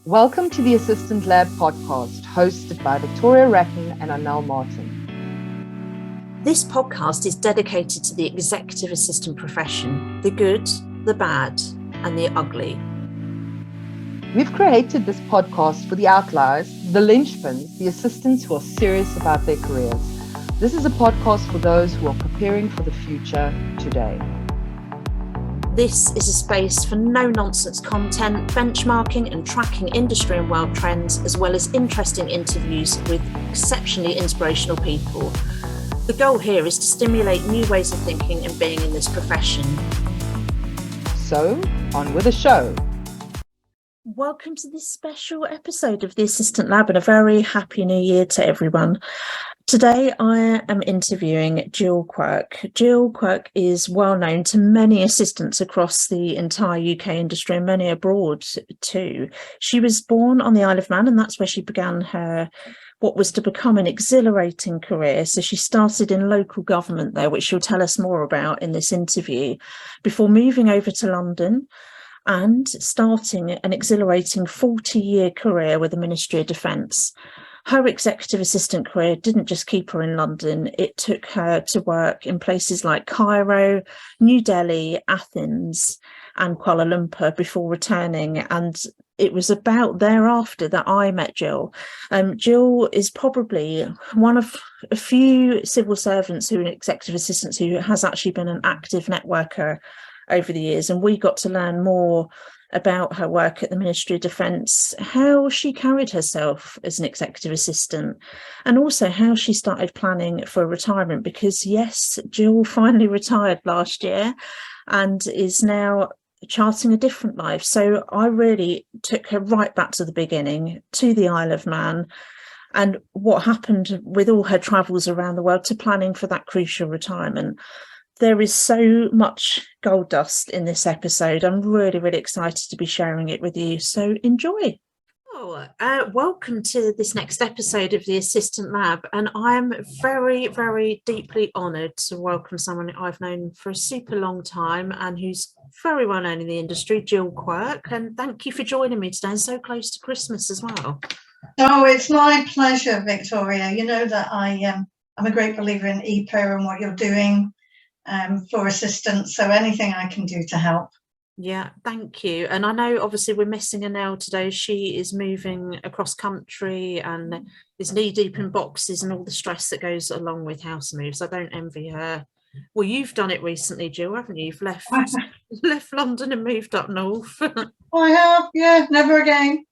Welcome to the Assistant Lab podcast, hosted by Victoria Racken and Arnell Martin. This podcast is dedicated to the executive assistant profession, the good, the bad, and the ugly. We've created this podcast for the outliers, the linchpins, the assistants who are serious about their careers. This is a podcast for those who are preparing for the future today. This is a space for no-nonsense content, benchmarking and tracking industry and world trends, as well as interesting interviews with exceptionally inspirational people. The goal here is to stimulate new ways of thinking and being in this profession. So, on with the show. Welcome to this special episode of the Assistant Lab and a very happy new year to everyone. Today I am interviewing Gill Quirk. Gill Quirk is well known to many assistants across the entire UK industry and many abroad too. She was born on the Isle of Man, and that's where she began her what was to become an exhilarating career. So she started in local government there, which she'll tell us more about in this interview, before moving over to London and starting an exhilarating 40-year career with the Ministry of Defence. Her executive assistant career didn't just keep her in London, it took her to work in places like Cairo, New Delhi, Athens, and Kuala Lumpur before returning. And it was about thereafter that I met Gill. Gill is probably one of a few civil servants who are executive assistants who has actually been an active networker over the years, and we got to learn more about her work at the Ministry of Defence, how she carried herself as an executive assistant, and also how she started planning for retirement, because yes, Gill finally retired last year and is now charting a different life. So I really took her right back to the beginning, to the Isle of Man, and what happened with all her travels around the world to planning for that crucial retirement. There is so much gold dust in this episode. I'm really, really excited to be sharing it with you. So enjoy. Welcome to this next episode of the Assistant Lab. And I'm very, very deeply honoured to welcome someone I've known for a super long time and who's very well known in the industry, Gill Quirk. And thank you for joining me today, and so close to Christmas as well. Oh, it's my pleasure, Victoria. You know that I'm a great believer in EPAA and what you're doing for assistance, so anything I can do to help. Yeah, thank you. And I know obviously we're missing Arnell today. She is moving across country and is knee deep in boxes and all the stress that goes along with house moves. I don't envy her. Well, you've done it recently, Gill, haven't you? You've left London and moved up north. I have, yeah, never again.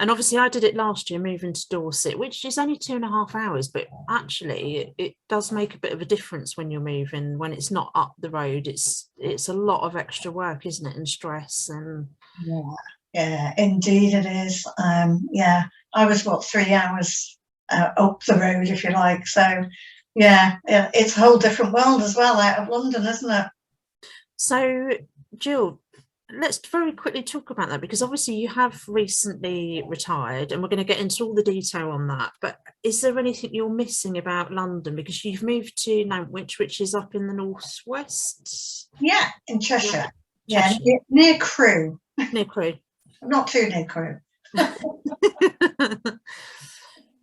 And obviously I did it last year, moving to Dorset, which is only 2.5 hours, but actually it does make a bit of a difference when you're moving, when it's not up the road. It's a lot of extra work, isn't it, and stress. And yeah, indeed it is. I was 3 hours up the road, if you like. So yeah, it's a whole different world as well out of London, isn't it? So Gill, let's very quickly talk about that, because obviously you have recently retired and we're going to get into all the detail on that. But is there anything you're missing about London? Because you've moved to Nantwich, which is up in the northwest. Yeah, in Cheshire. Yeah, near Crewe. Near Crewe. Not too near Crewe.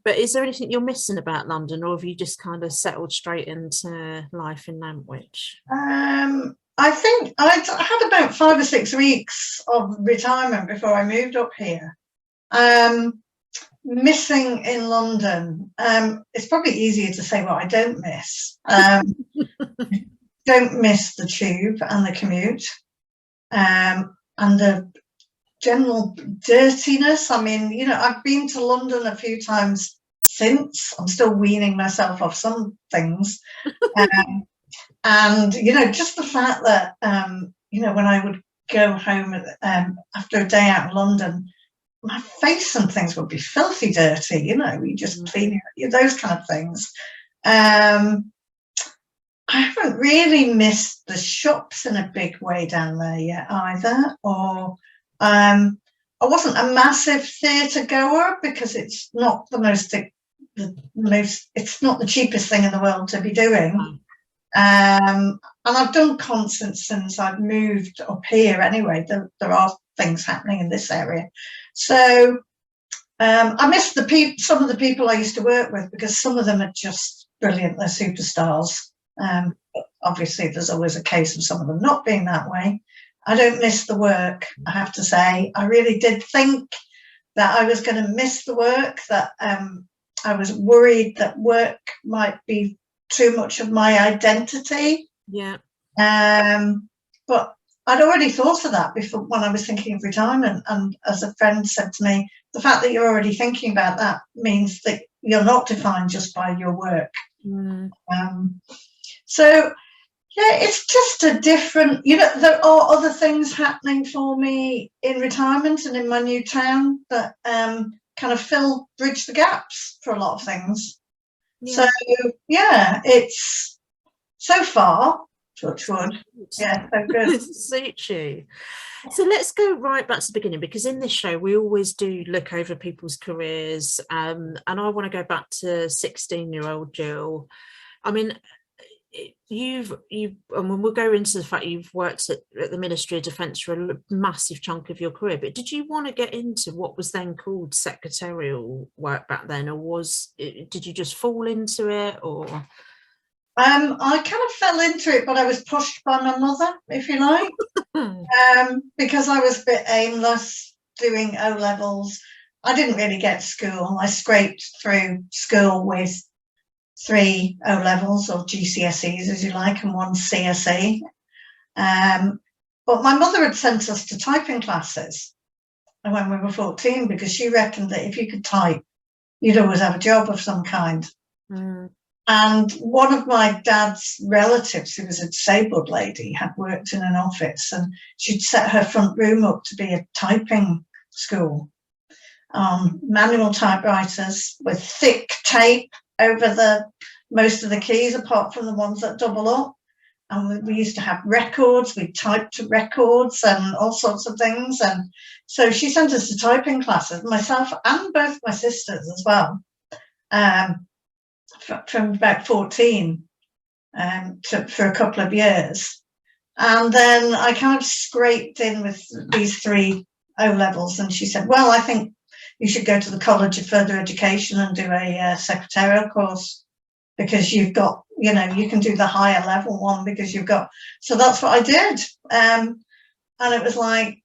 But is there anything you're missing about London, or have you just kind of settled straight into life in Nantwich? I think I had about 5 or 6 weeks of retirement before I moved up here. Missing in London, it's probably easier to say what I don't miss. Don't miss the tube and the commute, and the general dirtiness. I mean, you know, I've been to London a few times since. I'm still weaning myself off some things. And, you know, just the fact that, you know, when I would go home after a day out in London, my face and things would be filthy dirty, you know, you just clean it, those kind of things. I haven't really missed the shops in a big way down there yet either. Or I wasn't a massive theatre goer because it's not it's not the cheapest thing in the world to be doing. And I've done concerts since I've moved up here anyway. There are things happening in this area. So I miss some of the people I used to work with, because some of them are just brilliant. They're superstars. But obviously, there's always a case of some of them not being that way. I don't miss the work, I have to say. I really did think that I was going to miss the work, that I was worried that work might be too much of my identity. Yeah. But I'd already thought of that before, when I was thinking of retirement. And as a friend said to me, the fact that you're already thinking about that means that you're not defined just by your work. So yeah, it's just a different, there are other things happening for me in retirement and in my new town that kind of bridge the gaps for a lot of things. Yeah. So yeah, it's so far, touch wood. Yeah, so good. Suits you. So let's go right back to the beginning, because in this show we always do look over people's careers, and I want to go back to 16-year-old Gill. I mean, and when we'll go into the fact you've worked at the Ministry of Defence for a massive chunk of your career, but did you want to get into what was then called secretarial work back then, or did you just fall into it, or? I kind of fell into it, but I was pushed by my mother, if you like, because I was a bit aimless doing O-levels. I didn't really get to school. I scraped through school with 3 O-levels, or GCSEs as you like, and 1 CSE. But my mother had sent us to typing classes when we were 14, because she reckoned that if you could type, you'd always have a job of some kind. And one of my dad's relatives, who was a disabled lady, had worked in an office, and she'd set her front room up to be a typing school. Manual typewriters with thick tape over most of the keys, apart from the ones that double up. And we used to have records. We typed to records and all sorts of things. And so she sent us to typing classes, myself and both my sisters as well, from about 14 for a couple of years. And then I kind of scraped in with these 3 O-levels, and she said, well, I think you should go to the College of Further Education and do a secretarial course, because you've got, you can do the higher level one because you've got. So that's what I did. And it was like,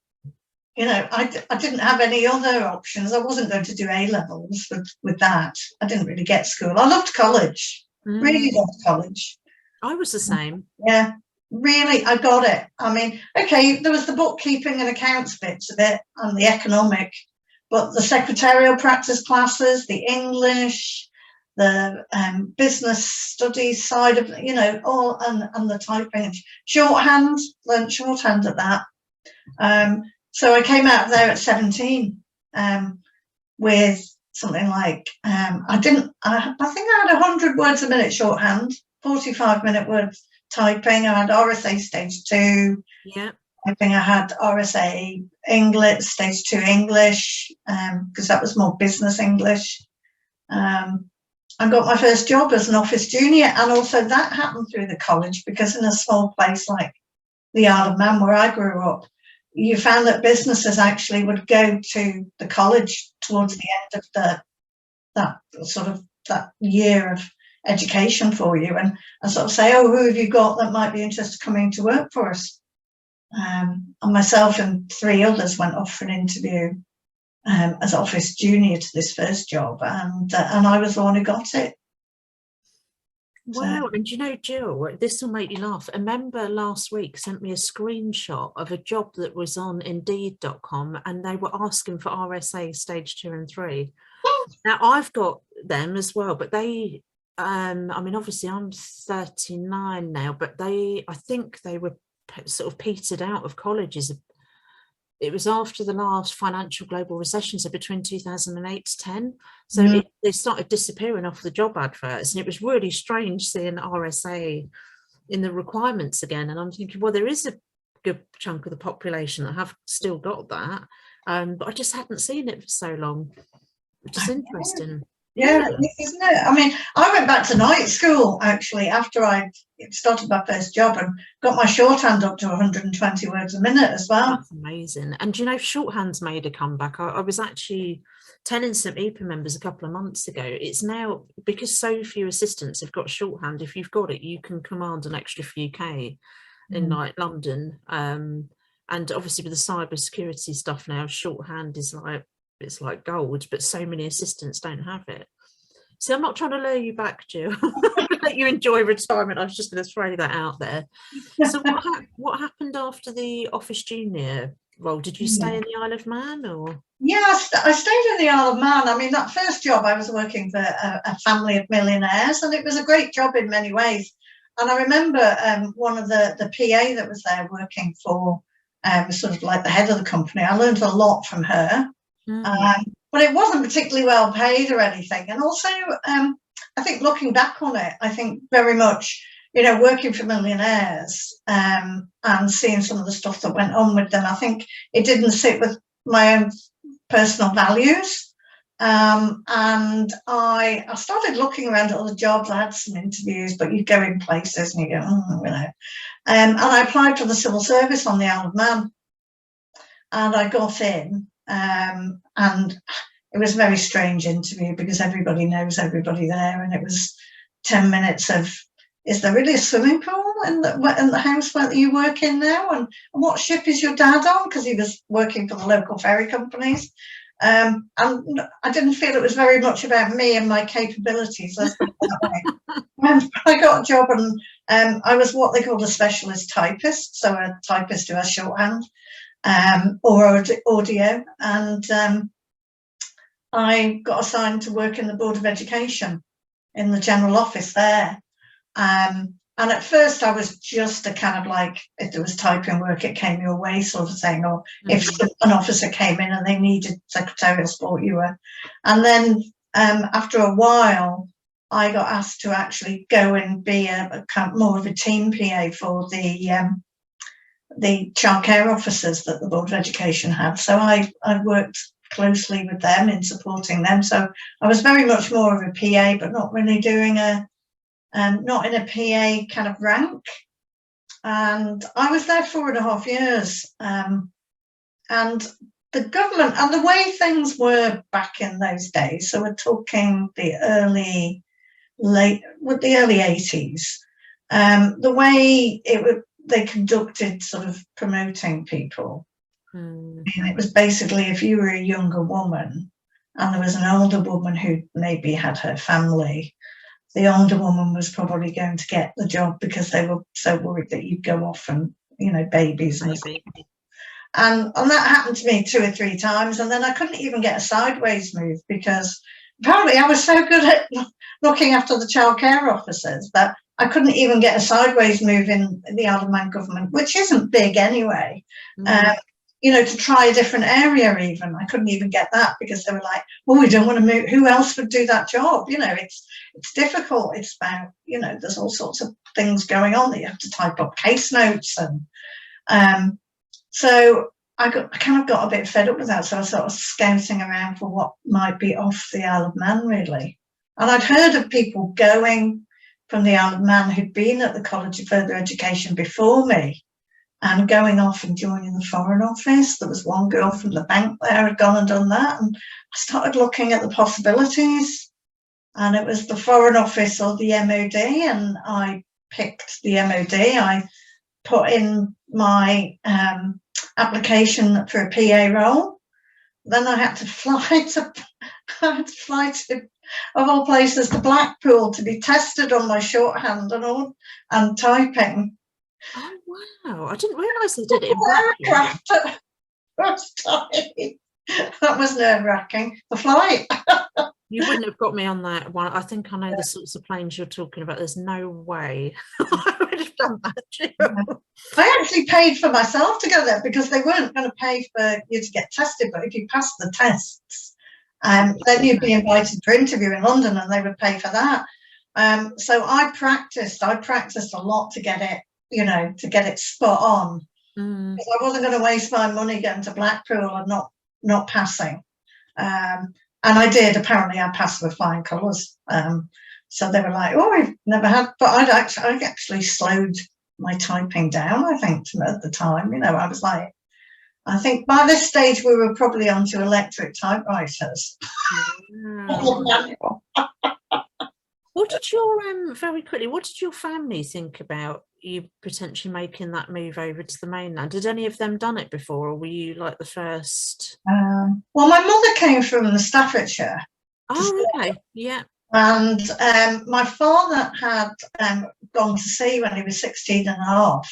I didn't have any other options. I wasn't going to do A-levels with that. I didn't really get school. I loved college, really loved college. I was the same. Yeah, really, I got it. I mean, okay, there was the bookkeeping and accounts bits of it, and the economic, but the secretarial practice classes, the English, the business studies side of, all, and the typing, shorthand, learned shorthand at that. So I came out of there at 17 with something like, I think I had 100 words a minute shorthand, 45-minute words typing. I had RSA stage 2. Yeah. I think I had RSA English, stage 2 English, because that was more business English. I got my first job as an office junior, and also that happened through the college, because in a small place like the Isle of Man, where I grew up, you found that businesses actually would go to the college towards the end of that year of education for you, and sort of say, oh, who have you got that might be interested in coming to work for us? And myself and 3 others went off for an interview as office junior to this first job, and I was the one who got it. Wow. And Gill, this will make you laugh. A member last week sent me a screenshot of a job that was on Indeed.com, and they were asking for RSA stage 2 and 3. Now I've got them as well, but they, obviously I'm 39 now, but I think they were sort of petered out of colleges. It was after the last financial global recession, so between 2008 to 10. So they started disappearing off the job adverts, and it was really strange seeing RSA in the requirements again. And I'm thinking, well, there is a good chunk of the population that have still got that, but I just hadn't seen it for so long, which is interesting. Yeah, isn't it? I mean, I went back to night school actually after I started my first job and got my shorthand up to 120 words a minute as well. That's amazing. And you know, shorthand's made a comeback. I was actually telling some EPA members a couple of months ago, it's now, because so few assistants have got shorthand, if you've got it, you can command an extra few K in like London. And obviously with the cyber security stuff now, shorthand is like, it's like gold, but so many assistants don't have it. So I'm not trying to lure you back, Jill. Let you enjoy retirement. I was just going to throw that out there. So what happened after the office junior role? Did you stay in the Isle of Man, or? Yeah, I stayed in the Isle of Man. I mean, that first job I was working for a family of millionaires, and it was a great job in many ways. And I remember one of the PA that was there working for sort of like the head of the company. I learned a lot from her. But it wasn't particularly well paid or anything. And also, I think looking back on it, I think very much, you know, working for millionaires and seeing some of the stuff that went on with them, I think it didn't sit with my own personal values. And I started looking around at other jobs. I had some interviews, but you go in places and you go, you know. And I applied for the civil service on the Isle of Man. And I got in. And it was a very strange interview because everybody knows everybody there, and it was 10 minutes of, is there really a swimming pool in the house where you work in now, and what ship is your dad on, because he was working for the local ferry companies, and I didn't feel it was very much about me and my capabilities, let's put it that way. And I got a job, and I was what they called a specialist typist, so a typist who has shorthand or audio, and I got assigned to work in the Board of Education in the general office there. And at first I was just a kind of like, if there was typing work, it came your way sort of thing, or if an officer came in and they needed secretarial support, you were. And then after a while, I got asked to actually go and be a more of a team PA for the childcare officers that the Board of Education had. So I worked closely with them in supporting them. So I was very much more of a PA, but not really doing not in a PA kind of rank. And I was there 4.5 years. And the government, and the way things were back in those days, so we're talking the early 80s, the way they conducted sort of promoting people. And it was basically, if you were a younger woman and there was an older woman who maybe had her family, the older woman was probably going to get the job because they were so worried that you'd go off and, you know, babies. And that happened to me 2 or 3 times. And then I couldn't even get a sideways move because apparently I was so good at looking after the childcare officers that I couldn't even get a sideways move in the Isle of Man government, which isn't big anyway. You know, to try a different area even. I couldn't even get that because they were like, well, we don't want to move. Who else would do that job? You know, it's difficult. It's about, you know, there's all sorts of things going on that you have to type up case notes. And so I kind of got a bit fed up with that. So I was sort of scouting around for what might be off the Isle of Man, really. And I'd heard of people going from the Isle of Man who'd been at the College of Further Education before me and going off and joining the Foreign Office. There was one girl from the bank there had gone and done that. And I started looking at the possibilities. And it was the Foreign Office or the MOD. And I picked the MOD. I put in my application for a PA role. Then I had to fly to, of all places, to Blackpool to be tested on my shorthand and typing. Oh wow! I didn't realise they did it in Blackpool. That was nerve-wracking. The flight. You wouldn't have got me on that one. I think I know the sorts of planes you're talking about. There's no way I would have done that. Jill. I actually paid for myself to go there because they weren't going to pay for you to get tested. But if you passed the tests, then you'd be invited for interview in London, and they would pay for that. So I practiced a lot to get it. You know, to get it spot on. Because I wasn't going to waste my money getting to Blackpool and not passing. And And I did. Apparently, I passed with flying colours. So they were like, "Oh, I've never had," but I actually slowed my typing down. I think at the time, I was like, I think by this stage we were probably onto electric typewriters. Wow. What did your very quickly? What did your family think about you potentially making that move over to the mainland? Did any of them done it before, or were you like the first? Well, my mother came from Staffordshire. Oh, okay, yeah. And my father had gone to sea when he was 16 and a half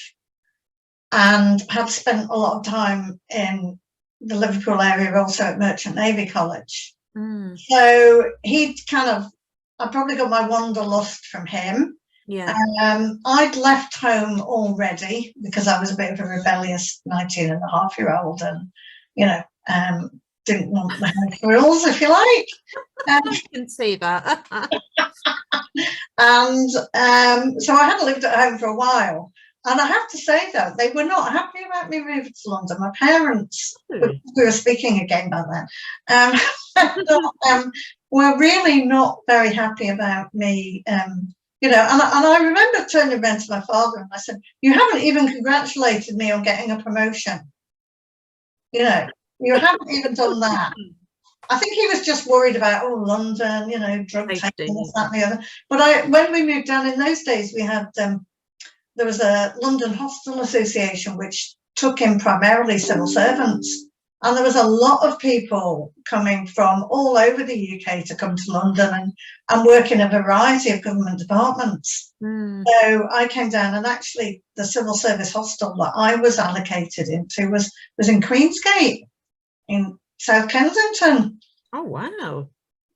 and had spent a lot of time in the Liverpool area, also at Merchant Navy College. So I probably got my wanderlust from him. Yeah. I'd left home already because I was a bit of a rebellious 19-and-a-half-year-old and, didn't want the house rules, if you like. I can see that. And so I had lived at home for a while. And I have to say, though, they were not happy about me moving to London. My parents, we were speaking again by then, were really not very happy about me. And I remember turning around to my father and I said, "You haven't even congratulated me on getting a promotion. You haven't even done that." I think he was just worried about, London, drug taking, this, that, and the other. But when we moved down in those days, we had, there was a London Hostel Association, which took in primarily civil servants. And there was a lot of people coming from all over the UK to come to London and work in a variety of government departments. So I came down, and actually the civil service hostel that I was allocated into was in Queensgate in South Kensington. Oh, wow.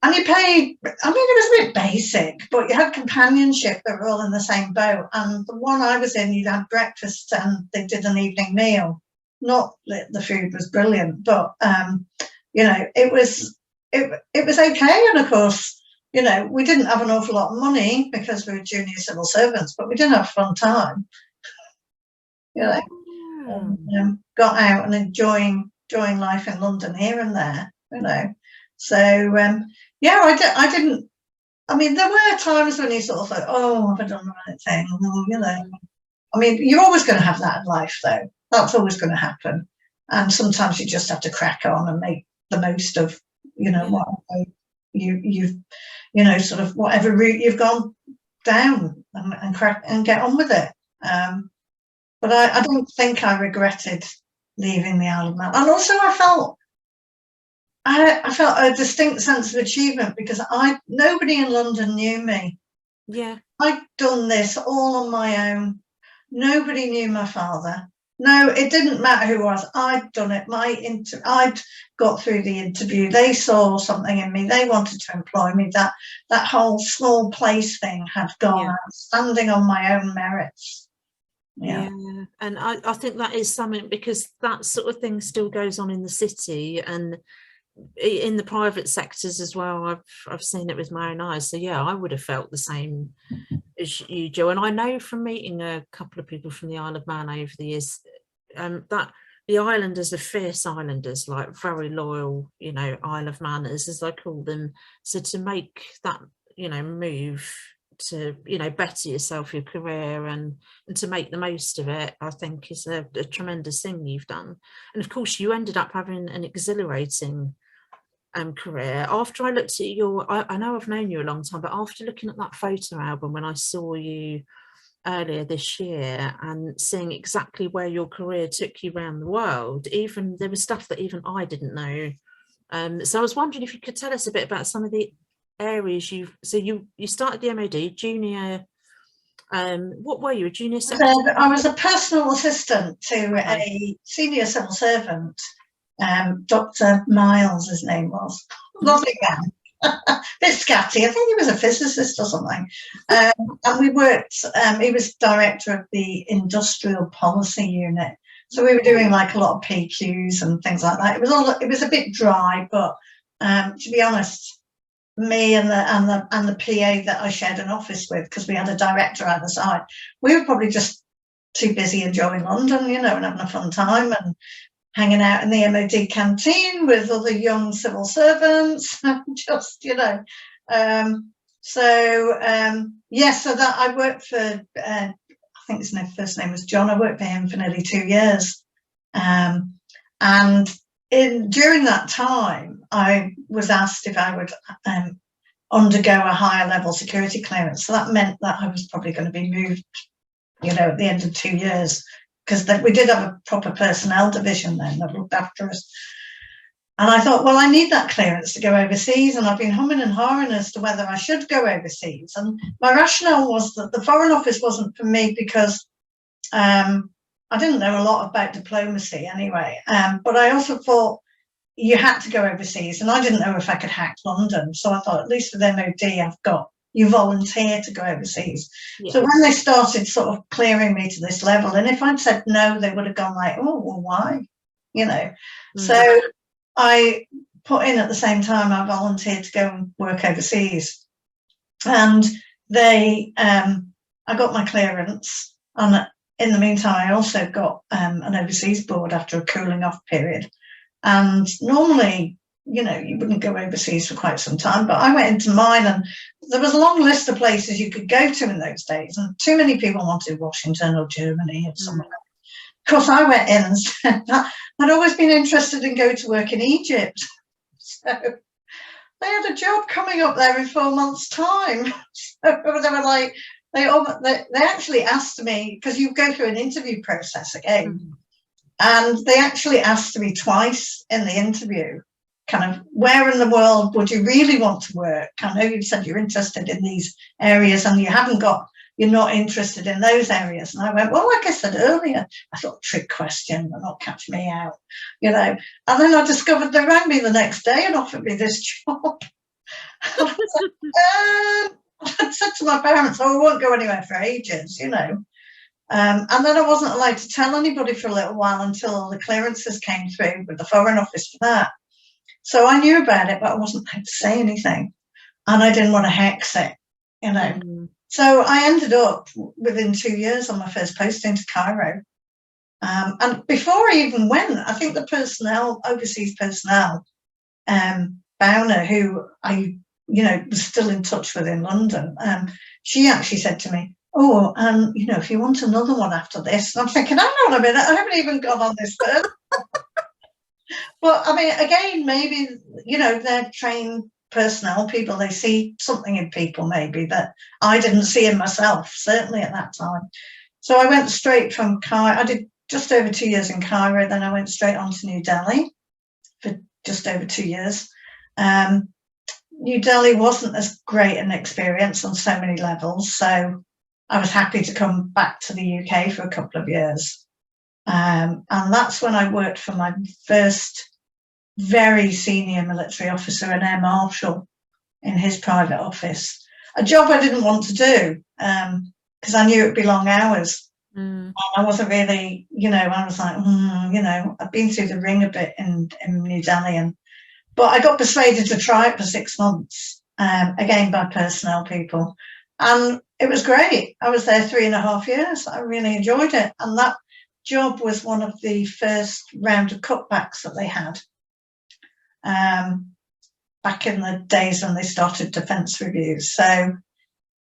And you paid, it was a bit basic, but you had companionship that were all in the same boat. And the one I was in, you'd have breakfast and they did an evening meal. Not that the food was brilliant, but, it was okay. And of course, we didn't have an awful lot of money because we were junior civil servants, but we did have a fun time. Got out and enjoying life in London here and there, So, I didn't. There were times when you sort of thought, "Oh, have I done the right thing?" You're always going to have that in life, though. That's always going to happen. And sometimes you just have to crack on and make the most of, what you've, sort of whatever route you've gone down and crack and get on with it. But I don't think I regretted leaving the Isle of Man. And also I felt a distinct sense of achievement because nobody in London knew me. Yeah. I'd done this all on my own. Nobody knew my father. No, it didn't matter who I was. I'd done it. I'd got through the interview. They saw something in me. They wanted to employ me. That whole small place thing had gone out, standing on my own merits. Yeah. And I think that is something, because that sort of thing still goes on in the city and in the private sectors as well. I've seen it with my own eyes. So I would have felt the same as you, Jo. And I know from meeting a couple of people from the Isle of Man over the years, that the islanders are fierce islanders, like very loyal, Isle of Manners, as I call them. So to make that, move to, better yourself, your career, and to make the most of it, I think is a tremendous thing you've done. And of course, you ended up having an exhilarating career. After I looked at I know I've known you a long time, but after looking at that photo album when I saw you earlier this year and seeing exactly where your career took you around the world, even there was stuff that even I didn't know. So I was wondering if you could tell us a bit about some of the areas you started the MOD junior. What were you, a junior secretary? I was a personal assistant to a senior civil servant. Dr. Miles, his name was. Lovely man. Bit scatty. I think he was a physicist or something. And we worked, he was director of the Industrial Policy Unit. So we were doing like a lot of PQs and things like that. It was a bit dry, but to be honest, me and the PA that I shared an office with, because we had a director either side, we were probably just too busy enjoying London, and having a fun time and hanging out in the MOD canteen with other young civil servants, just, so that I worked for, I think his first name was John. I worked for him for nearly 2 years. And during that time, I was asked if I would undergo a higher level security clearance. So that meant that I was probably going to be moved, at the end of 2 years, because we did have a proper personnel division then that looked after us. And I thought, well, I need that clearance to go overseas. And I've been humming and hawing as to whether I should go overseas. And my rationale was that the Foreign Office wasn't for me because I didn't know a lot about diplomacy anyway. But I also thought you had to go overseas. And I didn't know if I could hack London. So I thought, at least with MOD, you volunteer to go overseas. Yeah. So when they started sort of clearing me to this level, and if I'd said no, they would have gone like, oh, well, why? So I put in at the same time, I volunteered to go and work overseas. And I got my clearance. And in the meantime, I also got an overseas board after a cooling off period. And normally, you wouldn't go overseas for quite some time, but I went into mine and there was a long list of places you could go to in those days. And too many people wanted Washington or Germany or somewhere. Of course, I went in and said that I'd always been interested in going to work in Egypt. So they had a job coming up there in 4 months' time. So they were like, they actually asked me, because you go through an interview process again, and they actually asked me twice in the interview, kind of, where in the world would you really want to work? I know you said you're interested in these areas and you're not interested in those areas. And I went, well, like I said earlier, I thought, trick question, they'll not catch me out, And then I discovered they rang me the next day and offered me this job. I said to my parents, I won't go anywhere for ages, And then I wasn't allowed to tell anybody for a little while until all the clearances came through with the Foreign Office for that. So I knew about it, but I wasn't allowed to say anything. And I didn't want to hex it, So I ended up within 2 years on my first posting to Cairo. And before I even went, I think the overseas personnel, Bowner, who I, was still in touch with in London, she actually said to me, oh, and, if you want another one after this. And I'm thinking, hang on a minute, I haven't even got on this first. But, I mean, again, maybe, they're trained personnel people, they see something in people maybe that I didn't see in myself, certainly at that time. So I went straight from Cairo. I did just over 2 years in Cairo, then I went straight on to New Delhi for just over 2 years. New Delhi wasn't as great an experience on so many levels, so I was happy to come back to the UK for a couple of years. And that's when I worked for my first very senior military officer, an Air Marshal, in his private office. A job I didn't want to do because I knew it'd be long hours. I wasn't really, I was like, I've been through the ring a bit in New Delhi, but I got persuaded to try it for 6 months, again by personnel people. And it was great. I was there 3.5 years. I really enjoyed it. And that job was one of the first round of cutbacks that they had. Back in the days when they started defence reviews. So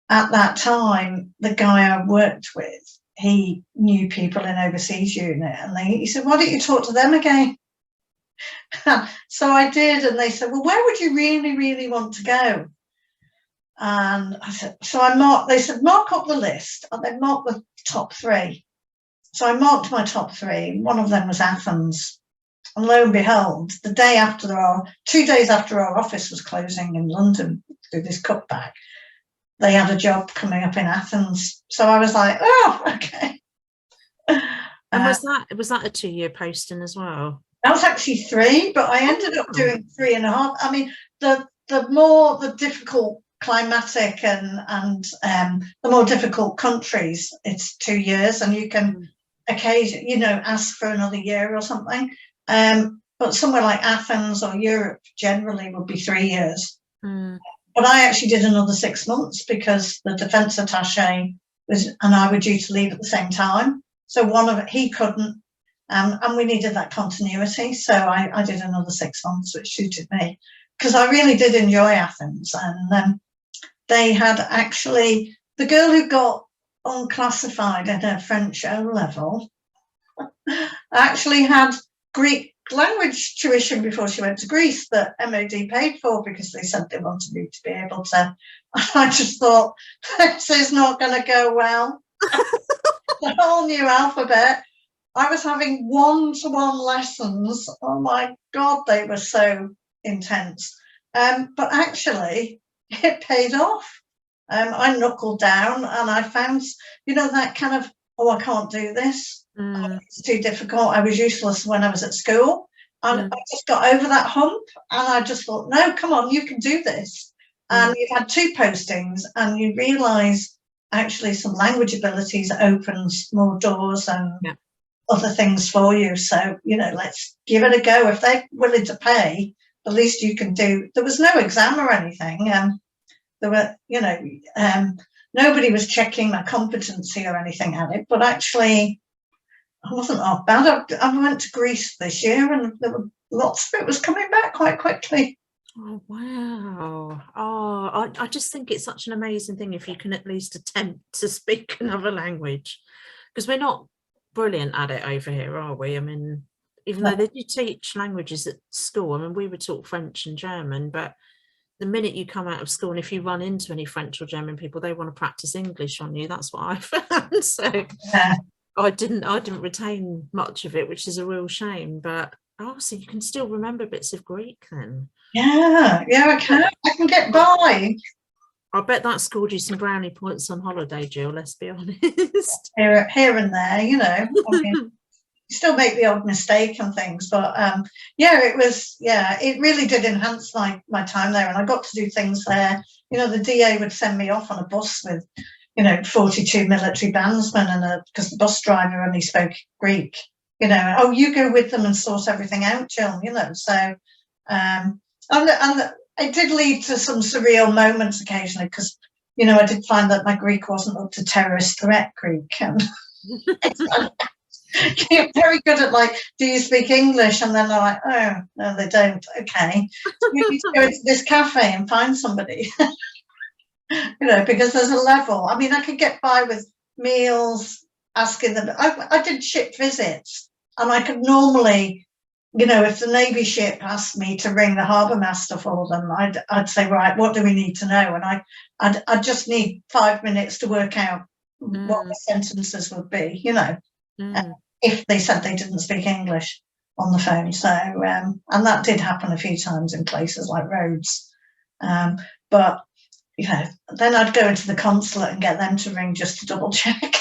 at that time, the guy I worked with, he knew people in overseas unit, and he said, why don't you talk to them again? So I did, and they said, well, where would you really, really want to go? And I said, they said, mark up the list, and they marked the top 3. So I marked my top 3. One of them was Athens. And lo and behold, 2 days after our office was closing in London through this cutback, they had a job coming up in Athens. So I was like, oh, okay. And was that a 2-year posting as well? That was actually 3, but I ended up doing 3.5. I mean, the difficult climatic and the more difficult countries, it's 2 years, and you can occasionally, ask for another year or something. But somewhere like Athens or Europe generally would be 3 years. But I actually did another 6 months because the defence attaché and I were due to leave at the same time. So he couldn't. And we needed that continuity. So I did another 6 months, which suited me, because I really did enjoy Athens. And they had actually, the girl who got unclassified in her French O level actually had Greek language tuition before she went to Greece that MOD paid for, because they said they wanted me to be able to. I just thought, this is not going to go well. The whole new alphabet. I was having one-to-one lessons. Oh my God, they were so intense. But actually, it paid off. I knuckled down and I found, that kind of, oh, I can't do this. Oh, it's too difficult. I was useless when I was at school. And I just got over that hump, and I just thought, no, come on, you can do this. And you've had 2 postings, and you realise actually some language abilities opens more doors and other things for you. So, let's give it a go. If they're willing to pay, the least you can do. There was no exam or anything. There were, nobody was checking my competency or anything at it, but actually I wasn't half bad. I went to Greece this year, and there were lots of it was coming back quite quickly. Oh, wow. Oh, I just think it's such an amazing thing if you can at least attempt to speak another language, because we're not brilliant at it over here, are we? I mean, even though they do teach languages at school, I mean, we were taught French and German, but the minute you come out of school, and if you run into any French or German people, they want to practice English on you. That's what I found. So I didn't retain much of it, which is a real shame. But so you can still remember bits of Greek then. Yeah, I can get by. I bet that scored you some brownie points on holiday, Jill, let's be honest. Here and there, I mean, you still make the odd mistake and things, but it really did enhance my time there, and I got to do things there. The DA would send me off on a bus with 42 military bandsmen, and because the bus driver only spoke Greek, oh, you go with them and sort everything out, Jill, so and it did lead to some surreal moments occasionally, because I did find that my Greek wasn't up to terrorist threat Greek, and you're very good at do you speak English? And then they're like, oh no, they don't. Okay, so you need to go into this cafe and find somebody. Because there's a level. I mean, I could get by with meals, asking them. I did ship visits, and I could normally, if the Navy ship asked me to ring the harbour master for them, I'd say, right, what do we need to know? And I'd just need 5 minutes to work out what the sentences would be, if they said they didn't speak English on the phone. So, and that did happen a few times in places like Rhodes. But then I'd go into the consulate and get them to ring just to double check.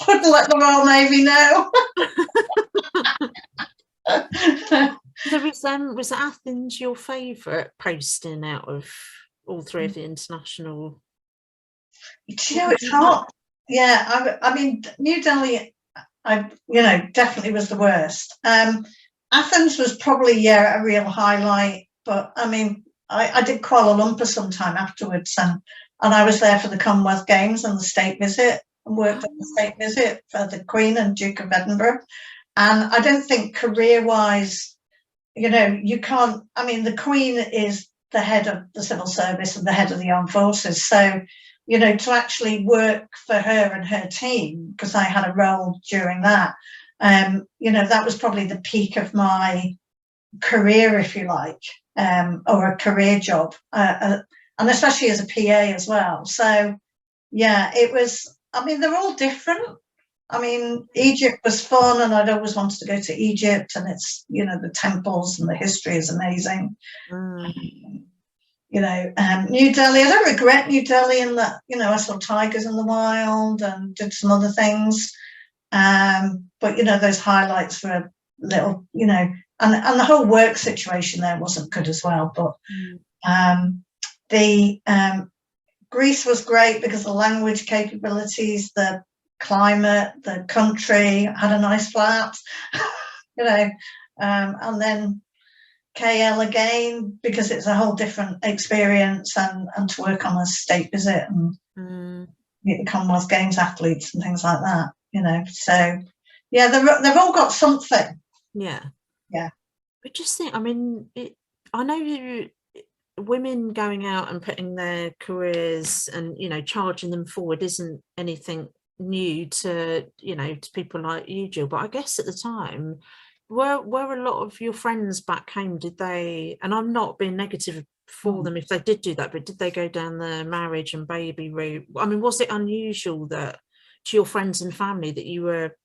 Wouldn't let the Royal Navy know. So was Athens your favourite posting out of all 3 of the international? It's hard. Yeah, I mean, New Delhi, definitely was the worst. Athens was probably a real highlight, but I mean, I did Kuala Lumpur sometime afterwards, and I was there for the Commonwealth Games and the state visit, and worked on the state visit for the Queen and Duke of Edinburgh. And I don't think career-wise, you can't. I mean, the Queen is the head of the civil service and the head of the armed forces, so to actually work for her and her team, because I had a role during that, that was probably the peak of my career, if you like. Or a career job, and especially as a PA as well. So, it was, I mean, they're all different. I mean, Egypt was fun, and I'd always wanted to go to Egypt, and it's, the temples and the history is amazing. New Delhi, I don't regret New Delhi in that, I saw tigers in the wild and did some other things. But, those highlights were a little, and the whole work situation there wasn't good as well. But the Greece was great because the language capabilities, the climate, the country, had a nice flat, and then KL again, because it's a whole different experience, and to work on a state visit and meet the Commonwealth Games athletes and things like that, So Yeah, they've all got something. Yeah. Yeah. But just think, I mean, I know women going out and putting their careers and, you know, charging them forward isn't anything new to, you know, to people like you, Jill. But I guess at the time, were a lot of your friends back home, did they, and I'm not being negative for them if they did do that, but did they go down the marriage and baby route? I mean, was it unusual that to your friends and family that you were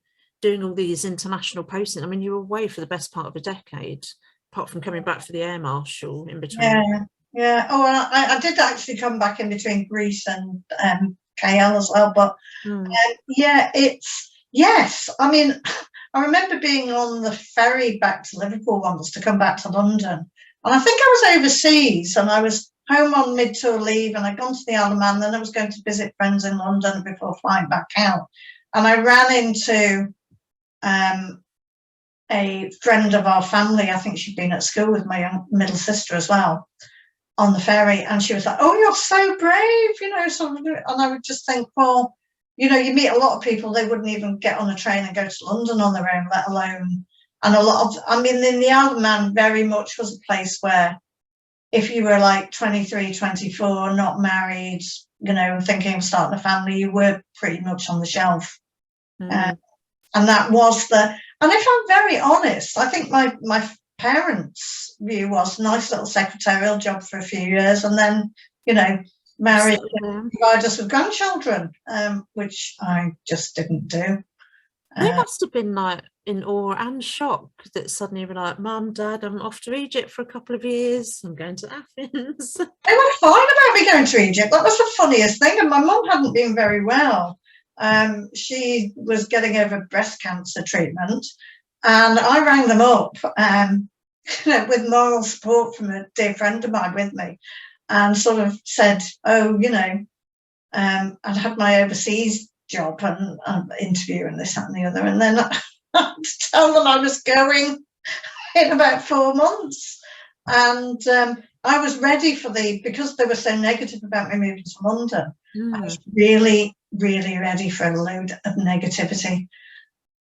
doing all these international posting? I mean, you were away for the best part of a decade, apart from coming back for the air marshal in between. Yeah. Oh, I did actually come back in between Greece and KL as well. But yeah, yes. I mean, I remember being on the ferry back to Liverpool once to come back to London. And I think I was overseas and I was home on mid-tour leave and I'd gone to the Isle of Man. Then I was going to visit friends in London before flying back out. And I ran into a friend of our family. I think she'd been at school with my young middle sister as well on the ferry. And she was like, "Oh, you're so brave," you know. And I would just think, well, you know, you meet a lot of people, they wouldn't even get on a train and go to London on their own, let alone. And a lot of, I mean, in the Isle of Man very much was a place where if you were like 23, 24, not married, you know, thinking of starting a family, you were pretty much on the shelf. And that was and if I'm very honest, I think my parents' view was nice little secretarial job for a few years and then, you know, married and provide us with grandchildren, which I just didn't do. They must have been like in awe and shock that suddenly were like, "Mum, Dad, I'm off to Egypt for a couple of years. I'm going to Athens." They were fine about me going to Egypt. That was the funniest thing. And my mum hadn't been very well. She was getting over breast cancer treatment. And I rang them up with moral support from a dear friend of mine with me and sort of said, "Oh, you know, I'd had my overseas job and interview and this, that and the other." And then I had to tell them I was going in about 4 months. And I was ready because they were so negative about me moving to London. I was really, really ready for a load of negativity.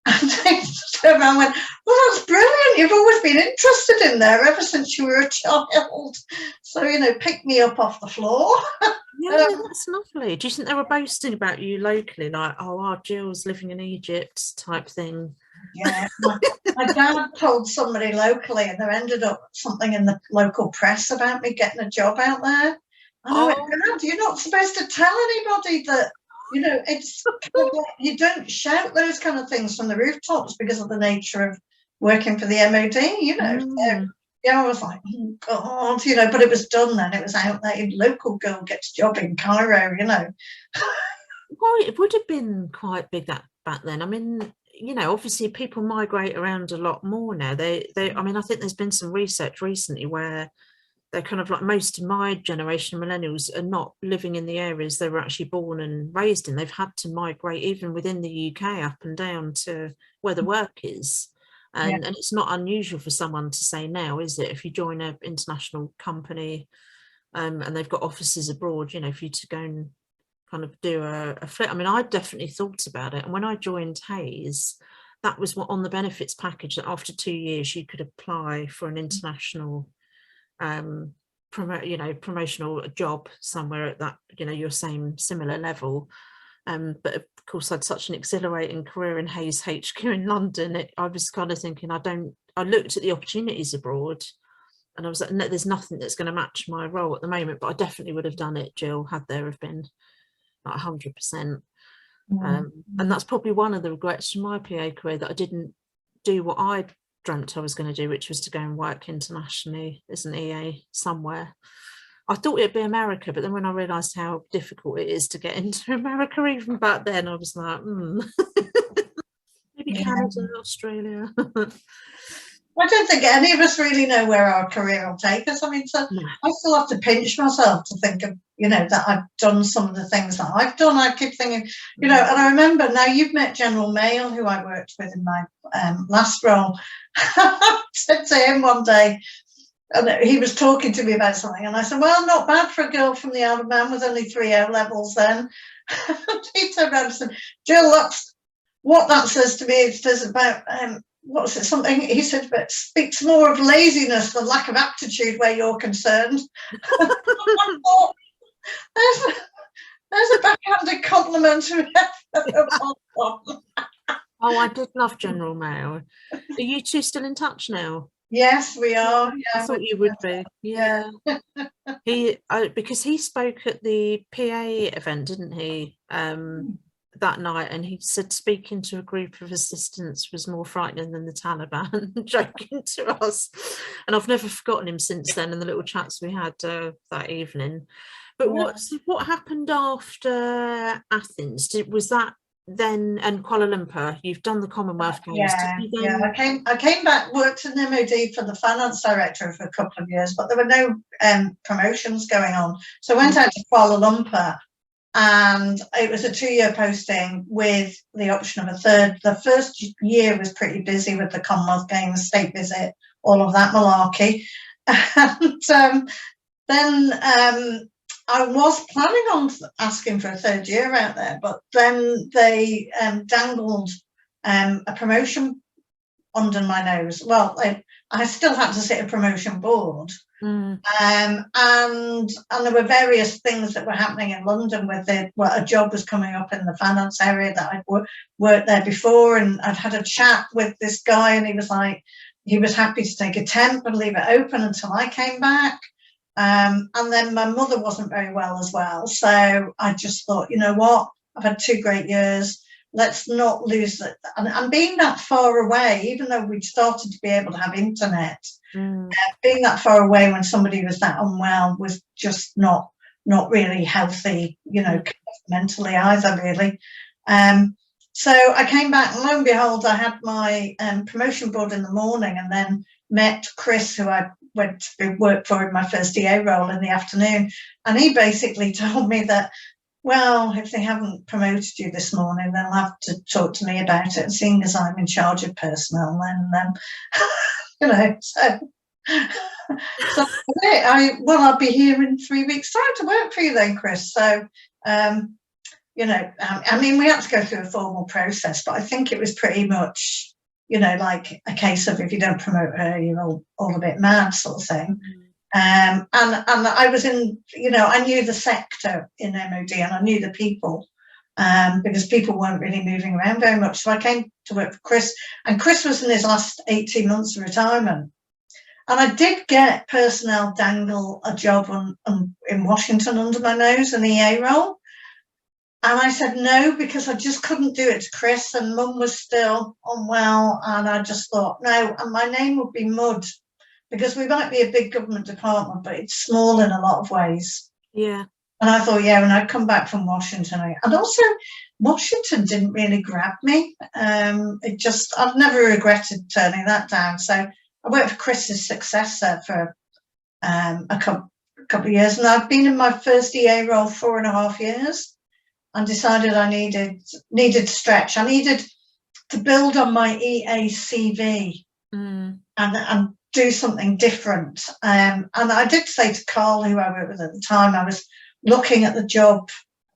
And they turned around and went, "Well, that's brilliant. You've always been interested in there ever since you were a child. So, you know, pick me up off the floor." Yeah, that's lovely. Do you think they were boasting about you locally, like, "Oh, our Jill's living in Egypt" type thing? Yeah. My dad told somebody locally and there ended up something in the local press about me getting a job out there. And I went, "Dad, you're not supposed to tell anybody that. You know, it's kind of like you don't shout those kind of things from the rooftops because of the nature of working for the MOD, you know." So, yeah, I was like, "Oh, God," you know, but it was done then. It was out there. Local girl gets a job in Cairo, you know. Well, it would have been quite big back then. I mean, you know, obviously people migrate around a lot more now. I mean, I think there's been some research recently where they're kind of like most of my generation of millennials are not living in the areas they were actually born and raised in. They've had to migrate even within the UK up and down to where the work is. And it's not unusual for someone to say now, is it? If you join an international company and they've got offices abroad, you know, for you to go and kind of do a flip. I mean, I definitely thought about it. And when I joined Hayes, that was what on the benefits package that after 2 years you could apply for an international promotional job somewhere at that, you know, your similar level. But of course, I had such an exhilarating career in Hayes HQ in London. I was kind of thinking, I looked at the opportunities abroad and I was like, no, there's nothing that's going to match my role at the moment, but I definitely would have done it, Jill, had there have been like 100%. And that's probably one of the regrets from my PA career, that I didn't do what I dreamt I was going to do, which was to go and work internationally as an EA somewhere. I thought it'd be America, but then when I realised how difficult it is to get into America, even back then, I was like, maybe Canada, Australia. I don't think any of us really know where our career will take us. I mean, so I still have to pinch myself to think of, you know, that I've done some of the things that I've done. I keep thinking, you know, and I remember now you've met General Mail, who I worked with in my last role. I said to him one day, and he was talking to me about something, and I said, "Well, not bad for a girl from the Isle of Man with only 3 O levels then." And he turned around and said, "Jill, what that says to me, it says about, what's it, something he said about speaks more of laziness than lack of aptitude where you're concerned. There's a backhanded compliment. Oh, I did love General Mail. Are you two still in touch now? Yes, we are. I thought you would be. Yeah. Because he spoke at the PA event, didn't he? That night, and he said speaking to a group of assistants was more frightening than the Taliban, joking to us. And I've never forgotten him since then, and the little chats we had that evening. But what happened after Athens? Was that then, and Kuala Lumpur? You've done the Commonwealth Games. Yeah. I came back, worked in the MOD for the finance director for a couple of years, but there were no promotions going on. So I went out to Kuala Lumpur, and it was a 2-year posting with the option of a third. The first year was pretty busy with the Commonwealth Games, state visit, all of that malarkey. And then I was planning on asking for a third year out there, but then they dangled a promotion under my nose. Well, I still had to sit a promotion board. And there were various things that were happening in London with a job was coming up in the finance area that I'd worked there before, and I'd had a chat with this guy, and he was like, he was happy to take a temp and leave it open until I came back. And then my mother wasn't very well as well, so I just thought, you know what, I've had 2 great years. Let's not lose it. And being that far away, even though we'd started to be able to have internet, being that far away when somebody was that unwell was just not really healthy, you know, mentally either, really. So I came back, and lo and behold, I had my promotion board in the morning, and then met Chris, who I went to work for in my first EA role, in the afternoon. And he basically told me that, well, if they haven't promoted you this morning, they'll have to talk to me about it. And seeing as I'm in charge of personnel, then, you know, so I'll be here in 3 weeks' time to work for you then, Chris. So, you know, I mean, we had to go through a formal process, but I think it was pretty much, you know, like a case of if you don't promote her, you're all a bit mad, sort of thing. And I was in, you know, I knew the sector in MOD, and I knew the people, because people weren't really moving around very much. So I came to work for Chris, and Chris was in his last 18 months of retirement. And I did get personnel dangle a job in Washington under my nose, an EA role. And I said no, because I just couldn't do it to Chris, and Mum was still unwell, and I just thought, no, and my name would be mud, because we might be a big government department, but it's small in a lot of ways. Yeah. And I thought, yeah, when I'd come back from Washington, and also Washington didn't really grab me. I've never regretted turning that down. So I worked for Chris's successor for a couple of years, and I've been in my first EA role 4.5 years, and decided I needed to stretch. I needed to build on my EA CV and do something different. And I did say to Carl, who I worked with at the time, I was looking at the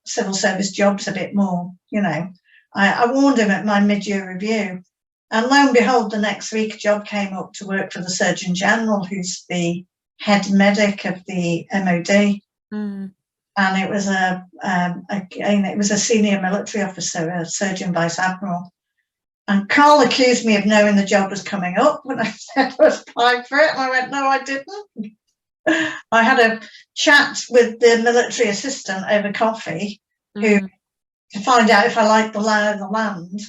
civil service jobs a bit more, you know. I warned him at my mid-year review. And lo and behold, the next week a job came up to work for the Surgeon General, who's the head medic of the MOD. And it was a senior military officer, a surgeon vice admiral. And Carl accused me of knowing the job was coming up when I said I was applying for it. And I went, no, I didn't. I had a chat with the military assistant over coffee to find out if I liked the lay of the land.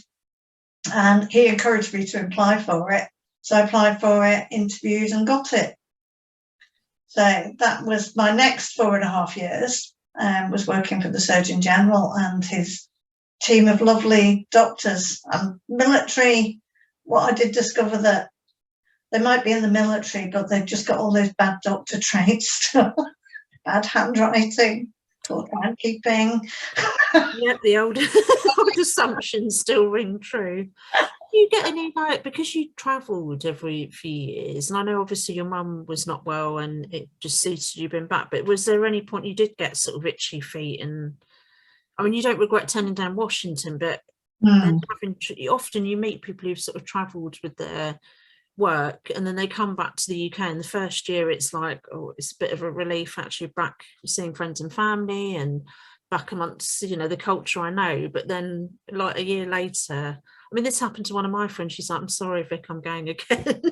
And he encouraged me to apply for it. So I applied for it, interviewed, and got it. So that was my next 4.5 years, was working for the Surgeon General and his team of lovely doctors. And military, what I did discover that they might be in the military, but they've just got all those bad doctor traits, bad handwriting, poor timekeeping. Yep, the old assumptions still ring true. Do you get any, like, because you travelled every few years, and I know obviously your mum was not well and it just suited you being back, but was there any point you did get sort of itchy feet? And I mean, you don't regret turning down Washington, but then Mm. often you meet people who've sort of travelled with their work, and then they come back to the UK, and the first year it's like, oh, it's a bit of a relief actually back seeing friends and family and back amongst, you know, the culture I know. But then like a year later, I mean, this happened to one of my friends. She's like, I'm sorry, Vic, I'm going again.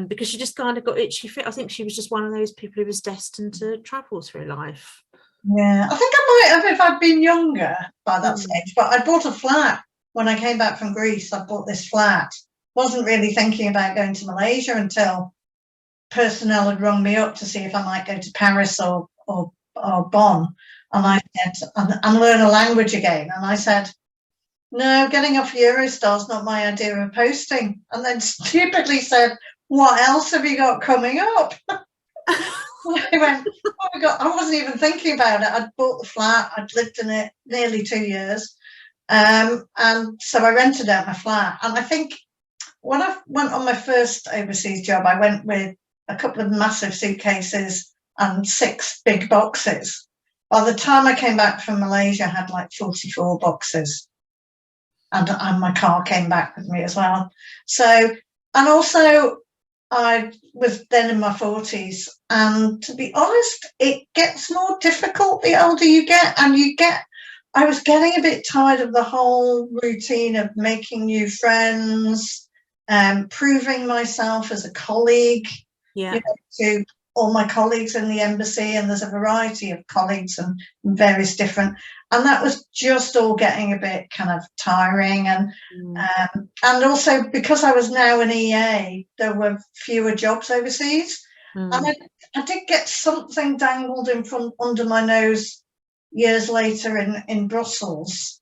Because she just kind of got itchy feet. I think she was just one of those people who was destined to travel through life. Yeah, I think I might have if I'd been younger by that Mm. stage. But I bought a flat when I came back from Greece. I bought this flat. Wasn't really thinking about going to Malaysia until personnel had rung me up to see if I might go to Paris or Bonn, and I said, and learn a language again. And I said, no, getting off Eurostar's not my idea of posting. And then stupidly said, what else have you got coming up? I went, oh my God, I wasn't even thinking about it. I'd bought the flat, I'd lived in it nearly 2 years. And so I rented out my flat. And I think when I went on my first overseas job, I went with a couple of massive suitcases and 6 big boxes. By the time I came back from Malaysia, I had like 44 boxes. And my car came back with me as well. So, and also I was then in my 40s. And to be honest, it gets more difficult the older you get. And I was getting a bit tired of the whole routine of making new friends, proving myself as a colleague, Yeah. you know, to all my colleagues in the embassy, and there's a variety of colleagues and various different, and that was just all getting a bit kind of tiring. And also because I was now an EA, there were fewer jobs overseas, and I did get something dangled in front under my nose years later in Brussels,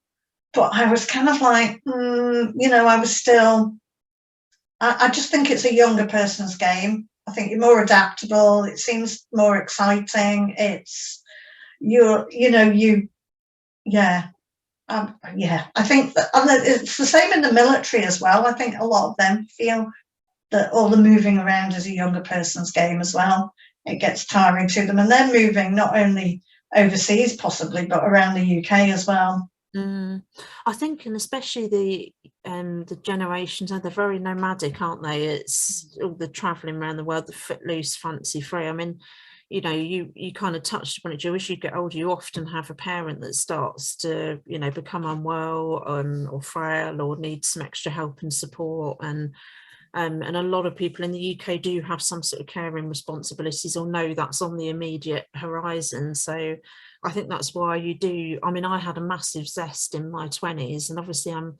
but I was kind of like, you know, I was still. I just think it's a younger person's game. I think you're more adaptable. It seems more exciting. It's yeah. I think that, and it's the same in the military as well. I think a lot of them feel that all the moving around is a younger person's game as well. It gets tiring to them, and they're moving not only overseas possibly, but around the UK as well. I think, and especially the generations, they're very nomadic, aren't they? It's all the travelling around the world, the footloose, fancy free. I mean, you know, you kind of touched upon it, Jill. As you get older, you often have a parent that starts to, you know, become unwell or frail or needs some extra help and support. And a lot of people in the UK do have some sort of caring responsibilities or know that's on the immediate horizon. So I think that's why you do. I mean, I had a massive zest in my 20s, and obviously I'm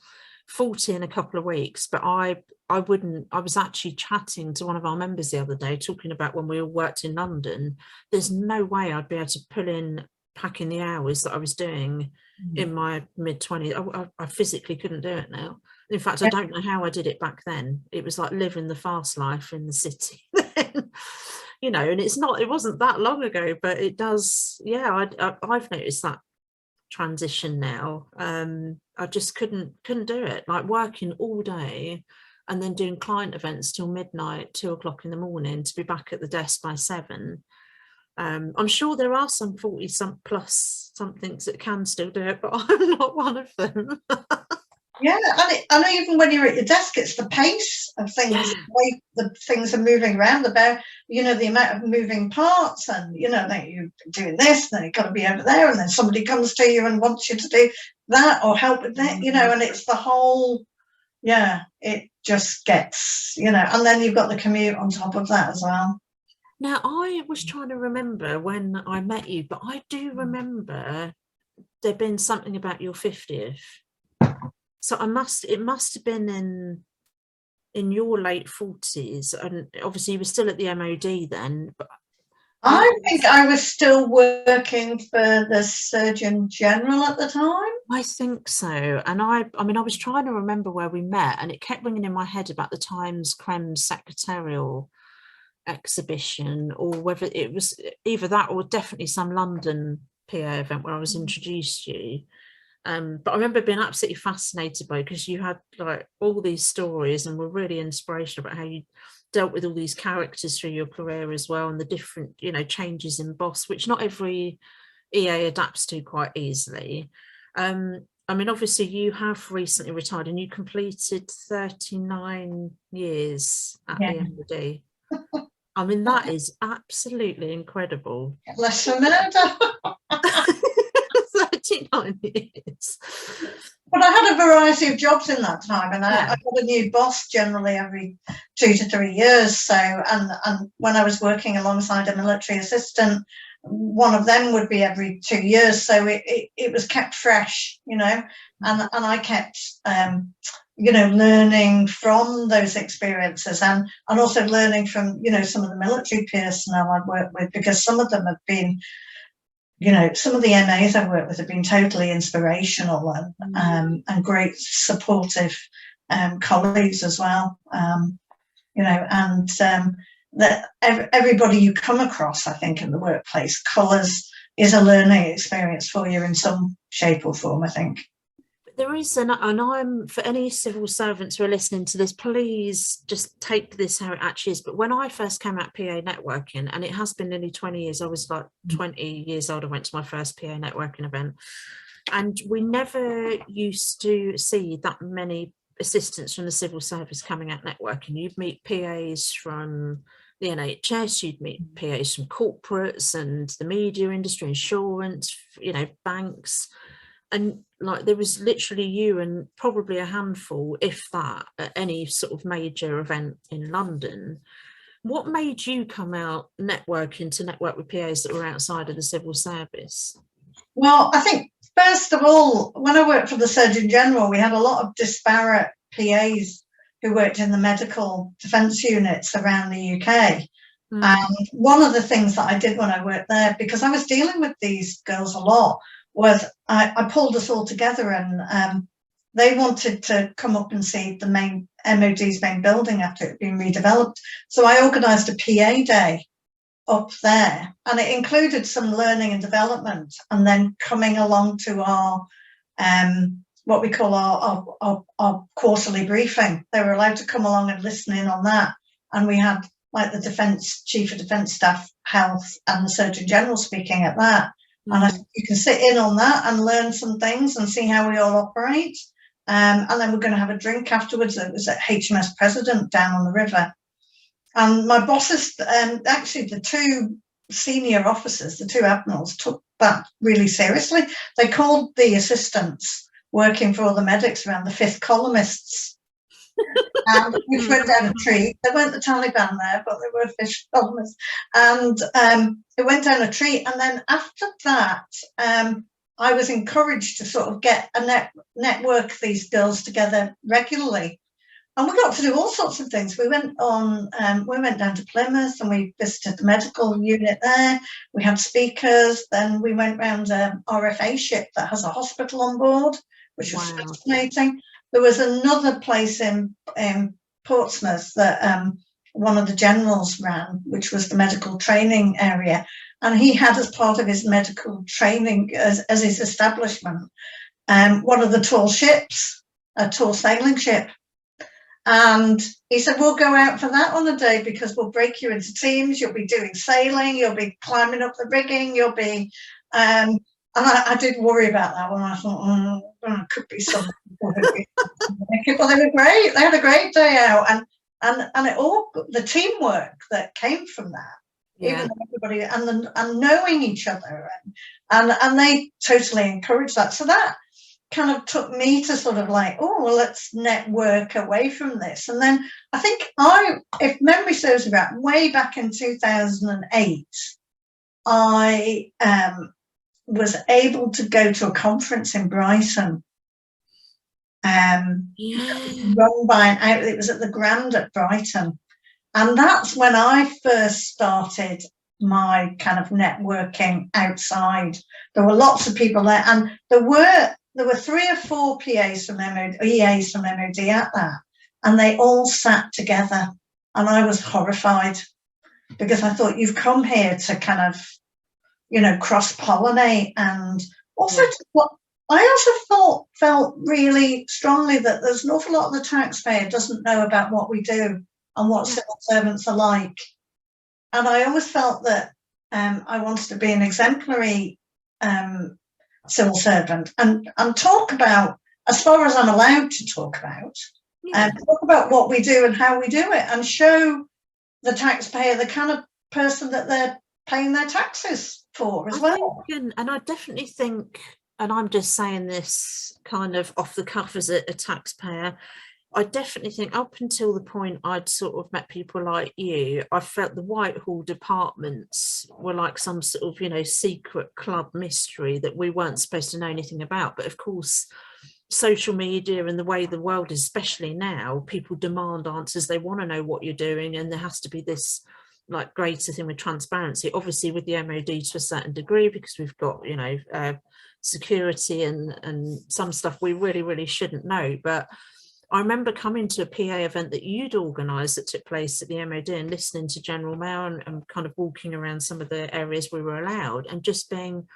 40 in a couple of weeks, but I was actually chatting to one of our members the other day, talking about when we all worked in London. There's no way I'd be able to pull in packing the hours that I was doing in my mid-20s. I physically couldn't do it now. In fact, I don't know how I did it back then. It was like living the fast life in the city. You know, and it wasn't that long ago, but it does. Yeah, I've noticed that transition now. I just couldn't do it, like working all day and then doing client events till midnight, 2 o'clock in the morning, to be back at the desk by 7. I'm sure there are some 40 plus somethings that can still do it, but I'm not one of them. Yeah, and even when you're at your desk, it's the pace of things, the way the things are moving around, you know, the amount of moving parts, and, you know, that you're doing this, and then you've got to be over there, and then somebody comes to you and wants you to do that or help with that, you know, and it's the whole, it just gets, you know, and then you've got the commute on top of that as well. Now, I was trying to remember when I met you, but I do remember there being something about your 50th. So it must have been in your late 40s, and obviously you were still at the MOD then. But I think I was still working for the Surgeon General at the time. I think so. And I mean, I was trying to remember where we met, and it kept ringing in my head about the Times Creme secretarial exhibition, or whether it was either that or definitely some London PA event where I was introduced to you. But I remember being absolutely fascinated by it, because you had like all these stories and were really inspirational about how you dealt with all these characters through your career as well, and the different, you know, changes in boss, which not every EA adapts to quite easily. I mean, obviously you have recently retired and you completed 39 years at the MOD. I mean, that is absolutely incredible. Less than murder. 39 years. But I had a variety of jobs in that time, and I got a new boss generally every 2 to 3 years. So, and when I was working alongside a military assistant, one of them would be every 2 years. So it was kept fresh, you know, and I kept, you know, learning from those experiences and also learning from, you know, some of the military personnel I've worked with, because some of them have been, you know, some of the MAs I've worked with have been totally inspirational and great supportive colleagues as well. You know, and that everybody you come across, I think, in the workplace, colours is a learning experience for you in some shape or form, I think. There is, and I'm, for any civil servants who are listening to this, please just take this how it actually is. But when I first came out PA networking, and it has been nearly 20 years, I was like 20 years old, I went to my first PA networking event, and we never used to see that many assistants from the civil service coming out networking. You'd meet PAs from the NHS, you'd meet PAs from corporates and the media industry, insurance, you know, banks. And like there was literally you and probably a handful, if that, at any sort of major event in London. What made you come out networking to network with PAs that were outside of the civil service? Well, I think, first of all, when I worked for the Surgeon General, we had a lot of disparate PAs who worked in the medical defence units around the UK. And one of the things that I did when I worked there, because I was dealing with these girls a lot, was I pulled us all together, and they wanted to come up and see the main MOD's main building after it had been redeveloped. So I organised a PA day up there, and it included some learning and development, and then coming along to our what we call our quarterly briefing. They were allowed to come along and listen in on that, and we had like the defence chief of defence staff, health, and the Surgeon General speaking at that. And you can sit in on that and learn some things and see how we all operate. And then we're going to have a drink afterwards. It was at HMS President down on the river. And my bosses, actually the two senior officers, the two admirals, took that really seriously. They called the assistants working for all the medics around the fifth columnists. Which went down a treat. They weren't the Taliban there, but they were fish columnists. And it went down a treat. And then after that, I was encouraged to sort of get a network these girls together regularly. And we got to do all sorts of things. We went down to Plymouth and we visited the medical unit there. We had speakers. Then we went round an RFA ship that has a hospital on board, which was fascinating. There was another place in Portsmouth that one of the generals ran, which was the medical training area. And he had, as part of his medical training, as his establishment, one of the tall ships, a tall sailing ship. And he said, we'll go out for that on a day because we'll break you into teams. You'll be doing sailing. You'll be climbing up the rigging. You'll be... and I did worry about that one. I thought, it could be something. Well, they were great. They had a great day out, and it all, the teamwork that came from that, even everybody and knowing each other, and they totally encouraged that. So that kind of took me to sort of like, oh, well, let's network away from this. And then I think if memory serves me right, way back in 2008, I was able to go to a conference in Brighton, run by an outlet. It was at the Grand at Brighton, and that's when I first started my kind of networking outside. There were lots of people there, and there were 3 or 4 PAs from MOD, EAs from MOD at that, and they all sat together, and I was horrified because I thought, you've come here to kind of, you know, cross-pollinate, and also I also felt really strongly that there's an awful lot of the taxpayer doesn't know about what we do and what civil servants are like. And I always felt that I wanted to be an exemplary civil servant and talk about, as far as I'm allowed to talk about, talk about what we do and how we do it, and show the taxpayer the kind of person that they're paying their taxes for as well. And I definitely think, and I'm just saying this kind of off the cuff as a taxpayer, I definitely think up until the point I'd sort of met people like you, I felt the Whitehall departments were like some sort of, you know, secret club mystery that we weren't supposed to know anything about. But of course, social media and the way the world is, especially now, people demand answers. They want to know what you're doing, and there has to be this like greater thing with transparency, obviously with the MOD to a certain degree, because we've got, you know, security and some stuff we really shouldn't know. But I remember coming to a PA event that you'd organised that took place at the MOD and listening to General Mail and kind of walking around some of the areas we were allowed, and just being,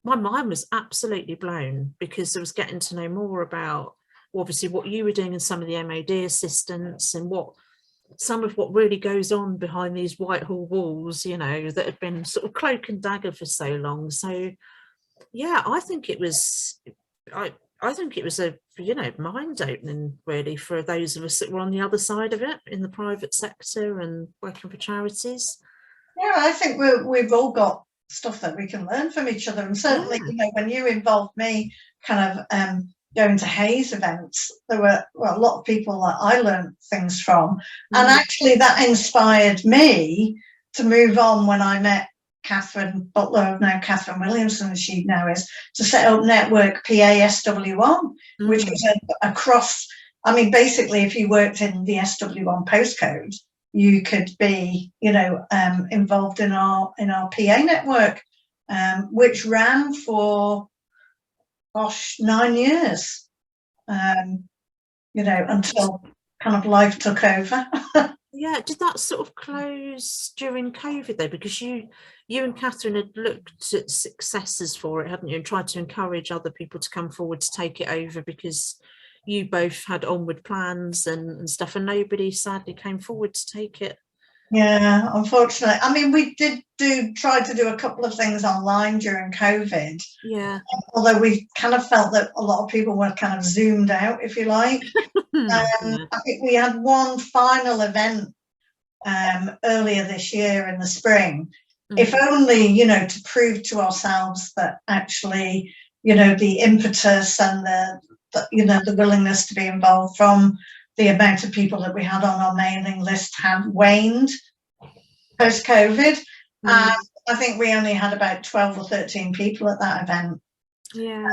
my mind was absolutely blown, because I was getting to know more about obviously what you were doing and some of the MOD assistants, and what some of what really goes on behind these Whitehall walls, you know, that have been sort of cloak and dagger for so long. So yeah, I think it was a, you know, mind-opening really for those of us that were on the other side of it in the private sector and working for charities. Yeah, I think we've all got stuff that we can learn from each other, and certainly, you know, when you involved me kind of going to Hayes events, there were a lot of people that I learned things from, and actually that inspired me to move on when I met Catherine Butler, now Catherine Williamson as she now is, to set up Network PA SW1, which was across, I mean, basically if you worked in the SW1 postcode, you could be, you know, involved in our PA network, which ran for, gosh, 9 years, you know, until kind of life took over. Yeah, did that sort of close during COVID though? Because you and Catherine had looked at successes for it, hadn't you, and tried to encourage other people to come forward to take it over, because you both had onward plans and stuff, and nobody sadly came forward to take it. Yeah, unfortunately. I mean, we did try to do a couple of things online during COVID. Yeah. Although we kind of felt that a lot of people were kind of zoomed out, if you like. I think we had one final event earlier this year in the spring, if only, you know, to prove to ourselves that actually, you know, the impetus and the you know, the willingness to be involved from the amount of people that we had on our mailing list had waned post-COVID. I think we only had about 12 or 13 people at that event. Yeah.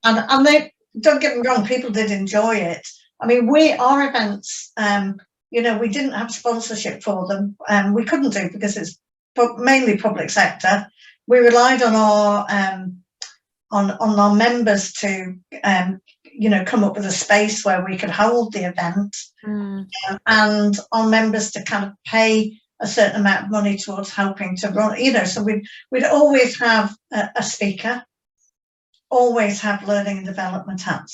And they, don't get me wrong, people did enjoy it. I mean, our events, you know, we didn't have sponsorship for them. We couldn't do, because it's mainly public sector. We relied on our members to, you know, come up with a space where we could hold the event, and our members to kind of pay a certain amount of money towards helping to run, you know, so we'd always have a speaker, always have learning and development at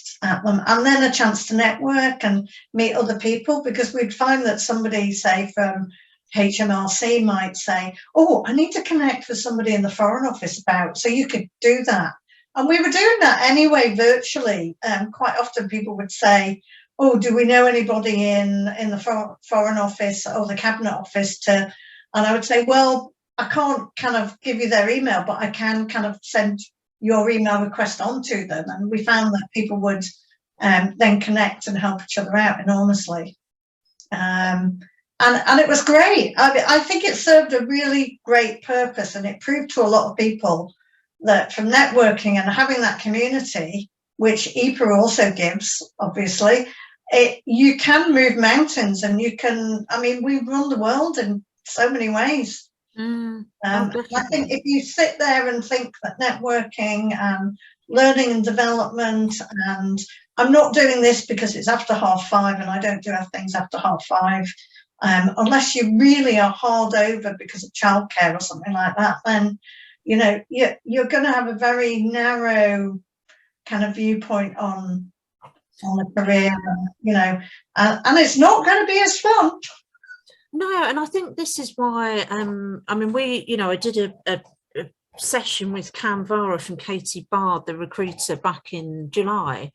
them, and then a chance to network and meet other people, because we'd find that somebody, say, from HMRC might say, oh, I need to connect with somebody in the Foreign Office about, so you could do that. And we were doing that anyway, virtually. Quite often people would say, oh, do we know anybody in the Foreign Office or the Cabinet Office to, and I would say, well, I can't kind of give you their email, but I can kind of send your email request on to them. And we found that people would then connect and help each other out enormously. And it was great. I think it served a really great purpose, and it proved to a lot of people that from networking and having that community, which EPAA also gives, obviously, you can move mountains, and you can, I mean, we run the world in so many ways. I think if you sit there and think that networking and learning and development, and I'm not doing this because it's after 5:30 and I don't do things after 5:30, unless you really are hard over because of childcare or something like that, then, you know, you're going to have a very narrow kind of viewpoint on a career, you know, and it's not going to be as fun. No, and I think this is why, I mean, we, you know, I did a session with Cam Vara from Katie Bard, the recruiter, back in July,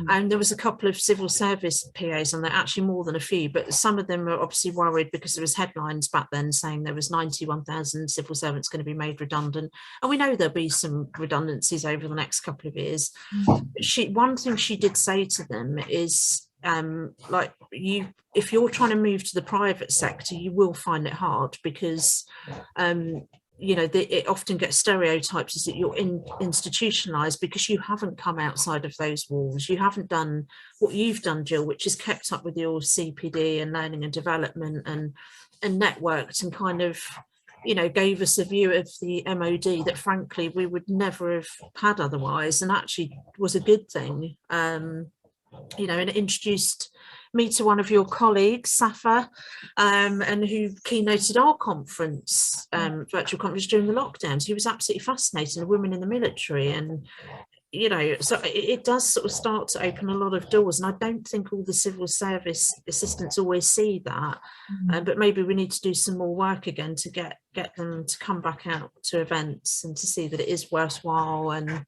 and there was a couple of civil service PAs on there, actually more than a few, but some of them were obviously worried because there was headlines back then saying there was 91,000 civil servants going to be made redundant, and we know there'll be some redundancies over the next couple of years. One thing she did say to them is, like, if you're trying to move to the private sector, you will find it hard because you know, it often gets stereotypes as that you're institutionalized because you haven't come outside of those walls. You haven't done what you've done, Gill, which is kept up with your CPD and learning and development and networked and kind of, you know, gave us a view of the MOD that frankly we would never have had otherwise, and actually was a good thing. You know, and it introduced me to one of your colleagues, Safa, and who keynoted our conference, virtual conference during the lockdowns. He was absolutely fascinating, women in the military. And, you know, so it does sort of start to open a lot of doors. And I don't think all the civil service assistants always see that. But maybe we need to do some more work again to get them to come back out to events and to see that it is worthwhile, and,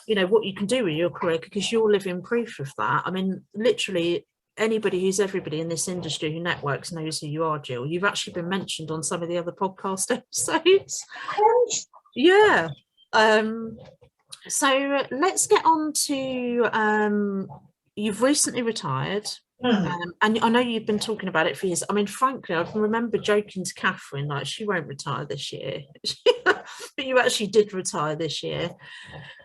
you know, what you can do with your career, because you're living proof of that. I mean, literally anybody who's everybody in this industry who networks knows who you are, Gill. You've actually been mentioned on some of the other podcast episodes. Yeah. So let's get on to, you've recently retired. And I know you've been talking about it for years. I mean, frankly, I remember joking to Catherine, like, she won't retire this year. But you actually did retire this year.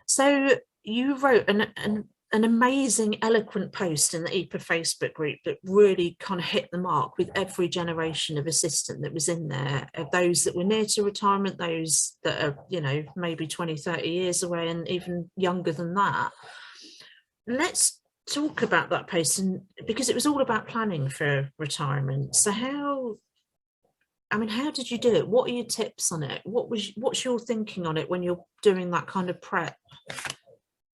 So you wrote an amazing, eloquent post in the EPAA Facebook group that really kind of hit the mark with every generation of assistant that was in there, of those that were near to retirement, those that are, you know, maybe 20, 30 years away, and even younger than that. Let's talk about that post, and because it was all about planning for retirement. So how did you do it? What are your tips on it? What's your thinking on it when you're doing that kind of prep?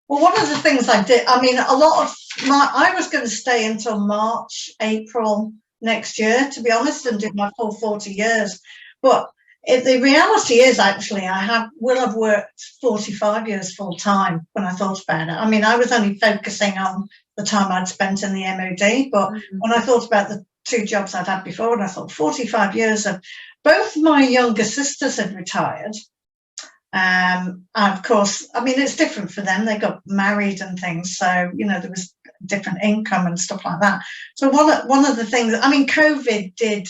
Well, one of the things I did, I mean, I was going to stay until March, April next year, to be honest, and do my full 40 years. But the reality is, actually, I will have worked 45 years full time when I thought about it. I mean, I was only focusing on the time I'd spent in the MOD, but when I thought about the 2 jobs I'd had before, and I thought 45 years of, both my younger sisters had retired. And of course, I mean, it's different for them. They got married and things. So, you know, there was different income and stuff like that. So one of the things, I mean, COVID did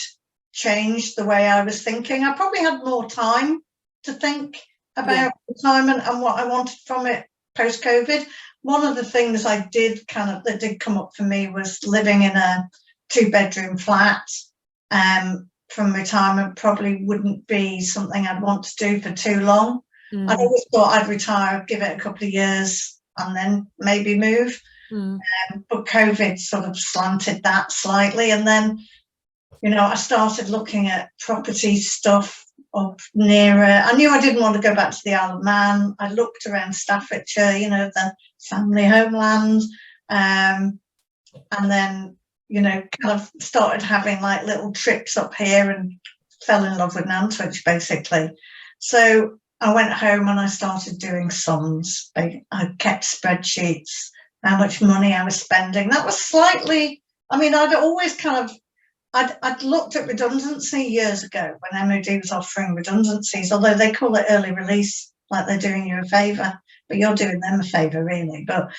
change the way I was thinking. I probably had more time to think about retirement and what I wanted from it post-COVID. One of the things that did come up for me was living in a 2-bedroom flat. From retirement probably wouldn't be something I'd want to do for too long. I always thought I'd retire, give it a couple of years, and then maybe move. But COVID sort of slanted that slightly. And then, you know, I started looking at property stuff up nearer. I knew I didn't want to go back to the Isle of Man. I looked around Staffordshire, you know, the family homeland. And then, you know, kind of started having like little trips up here and fell in love with Nantwich, basically. So I went home and I started doing sums. I kept spreadsheets, how much money I was spending. That was slightly, I mean, I'd always I'd looked at redundancy years ago when MOD was offering redundancies, although they call it early release, like they're doing you a favour, but you're doing them a favour, really. But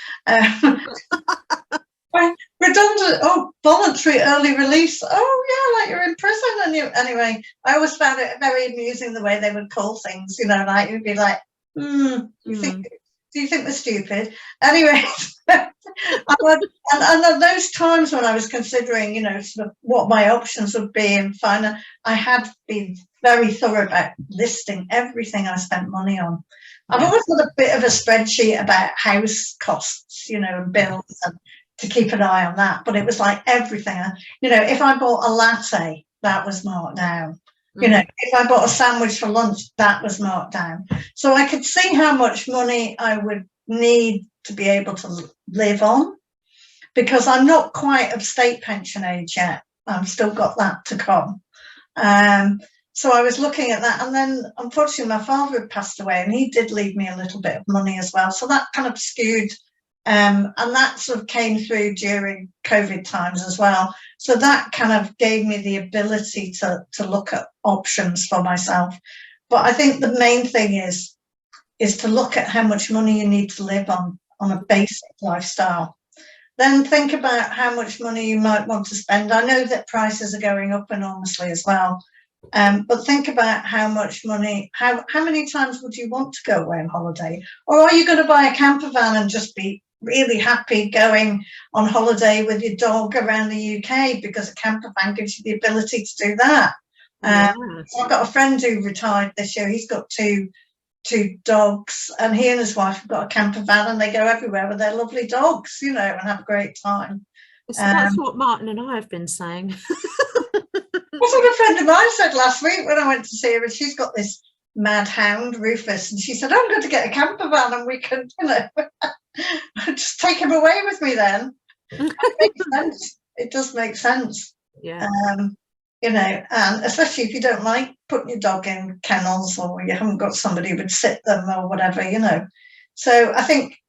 voluntary early release. Oh yeah, like you're in prison. And anyway, I always found it very amusing the way they would call things. You know, like you'd be like, do you think they're stupid? Anyway, and those times when I was considering, you know, sort of what my options would be, and I had been very thorough about listing everything I spent money on. I've always got a bit of a spreadsheet about house costs, you know, and bills, and to keep an eye on that. But it was like everything. You know, if I bought a latte, that was marked down. You know, if I bought a sandwich for lunch, that was marked down. So I could see how much money I would need to be able to live on, because I'm not quite of state pension age yet. I've still got that to come. so I was looking at that, and then unfortunately my father had passed away, and he did leave me a little bit of money as well. So that kind of skewed, and that sort of came through during COVID times as well. So that kind of gave me the ability to look at options for myself. But I think the main thing is to look at how much money you need to live on a basic lifestyle. Then think about how much money you might want to spend. I know that prices are going up enormously as well. But think about how much money, how many times would you want to go away on holiday? Or are you going to buy a camper van and just be really happy going on holiday with your dog around the UK, because a camper van gives you the ability to do that? So I've got a friend who retired this year. He's got two dogs, and he and his wife have got a camper van, and they go everywhere with their lovely dogs, and have a great time. That's what Martin and I have been saying. That's what a friend of mine said last week when I went to see her, and she's got this mad hound, Rufus, and she said, I'm going to get a camper van and we can, just take him away with me then. It makes sense. It does make sense. Yeah. And especially if you don't like putting your dog in kennels, or you haven't got somebody who would sit them or whatever, So I think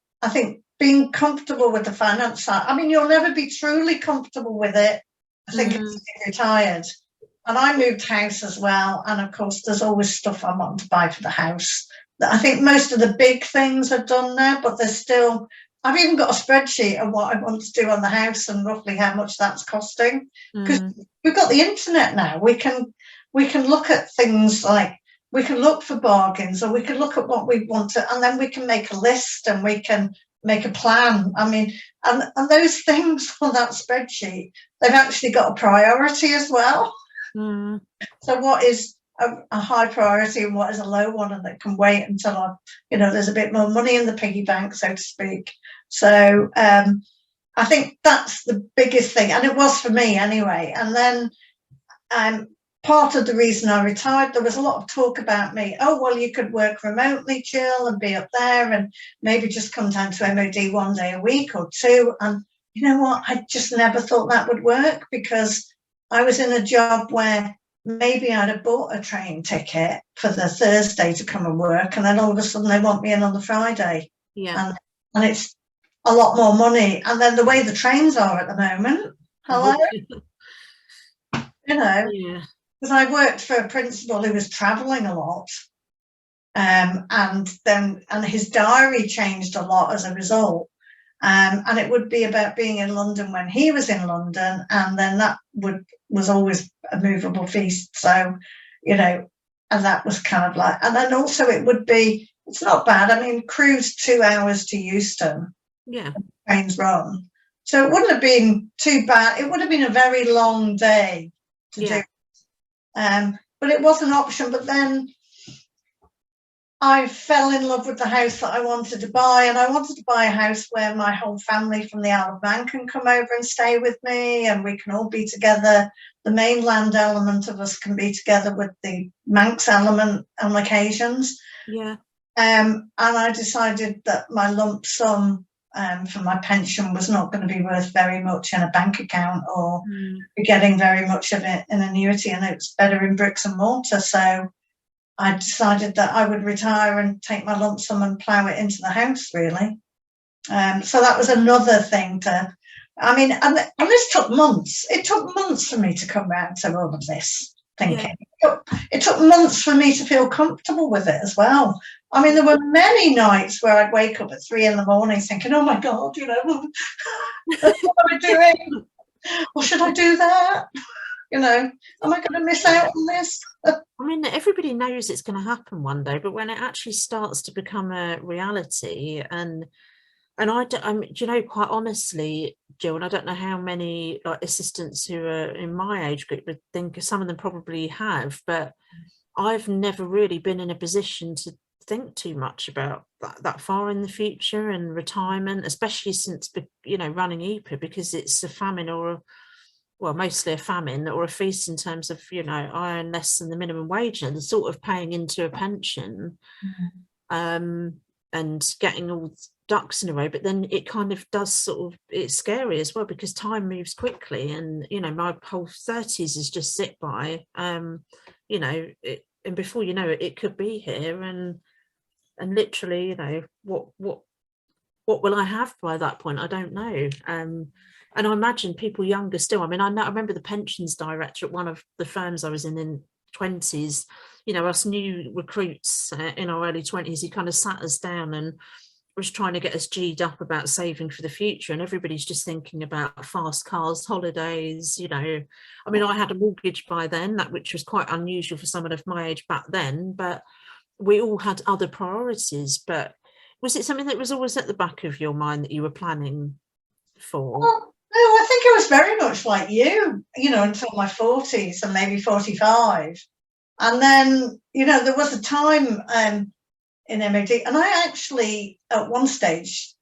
being comfortable with the finance side, I mean, you'll never be truly comfortable with it, I think, until you're retired. And I moved house as well. And of course, there's always stuff I want to buy for the house. I think most of the big things are done now, but there's still, I've even got a spreadsheet of what I want to do on the house and roughly how much that's costing. Because we've got the internet now. We can look at things like, we can look for bargains, or we can look at what we want to, and then we can make a list and we can make a plan. I mean, and those things on that spreadsheet, they've actually got a priority as well. So what is a high priority and what is a low one, and that can wait until there's a bit more money in the piggy bank, so to speak. So I think that's the biggest thing, and it was for me anyway. And then part of the reason I retired, there was a lot of talk about me. Oh, well, you could work remotely, Jill, and be up there and maybe just come down to MOD one day a week or two. And you know what? I just never thought that would work, because I was in a job where maybe I'd have bought a train ticket for the Thursday to come and work, and then all of a sudden they want me in on the Friday. Yeah. And it's a lot more money. And then the way the trains are at the moment, hello? Yeah. Because I worked for a principal who was travelling a lot, and his diary changed a lot as a result. And it would be about being in London when he was in London, and then that was always a movable feast. So, and that was kind of like, and then also it would be, it's not bad. I mean, Crewe's 2 hours to Euston. Yeah. Trains run. So it wouldn't have been too bad. It would have been a very long day to do. But it was an option. But then I fell in love with the house that I wanted to buy, and I wanted to buy a house where my whole family from the Isle of Man can come over and stay with me, and we can all be together. The mainland element of us can be together with the Manx element on occasions. Yeah. And I decided that my lump sum for my pension was not going to be worth very much in a bank account, or be getting very much of it in annuity, and it's better in bricks and mortar. So I decided that I would retire and take my lump sum and plough it into the house, really. So that was another thing and this took months. It took months for me to come round to all of this thinking. Yeah. It took months for me to feel comfortable with it as well. I mean, there were many nights where I'd wake up at 3 a.m. thinking, oh my God, what am I doing? Or should I do that? Am I going to miss out on this? I mean, everybody knows it's going to happen one day, but when it actually starts to become a reality, and quite honestly, Jill, and I don't know how many assistants who are in my age group would think, some of them probably have, but I've never really been in a position to think too much about that far in the future and retirement, especially since running EPAA, because it's a famine mostly a famine or a feast in terms of, I earn less than the minimum wage, and sort of paying into a pension, and getting all ducks in a row. But then it kind of does it's scary as well, because time moves quickly, and, my whole 30s is just zip by. you know, and before you know it, it could be here, and literally, you know, what will I have by that point? I don't know. And I imagine people younger still. I mean, I remember the pensions director at one of the firms I was in 20s, you know, us new recruits in our early 20s, he kind of sat us down and was trying to get us G'd up about saving for the future. And everybody's just thinking about fast cars, holidays, you know. I mean, I had a mortgage by then, which was quite unusual for someone of my age back then, but we all had other priorities. But was it something that was always at the back of your mind that you were planning for? Well, no, I think it was very much like you know, until my 40s and maybe 45. And then, you know, there was a time in MOD, and I actually, at one stage,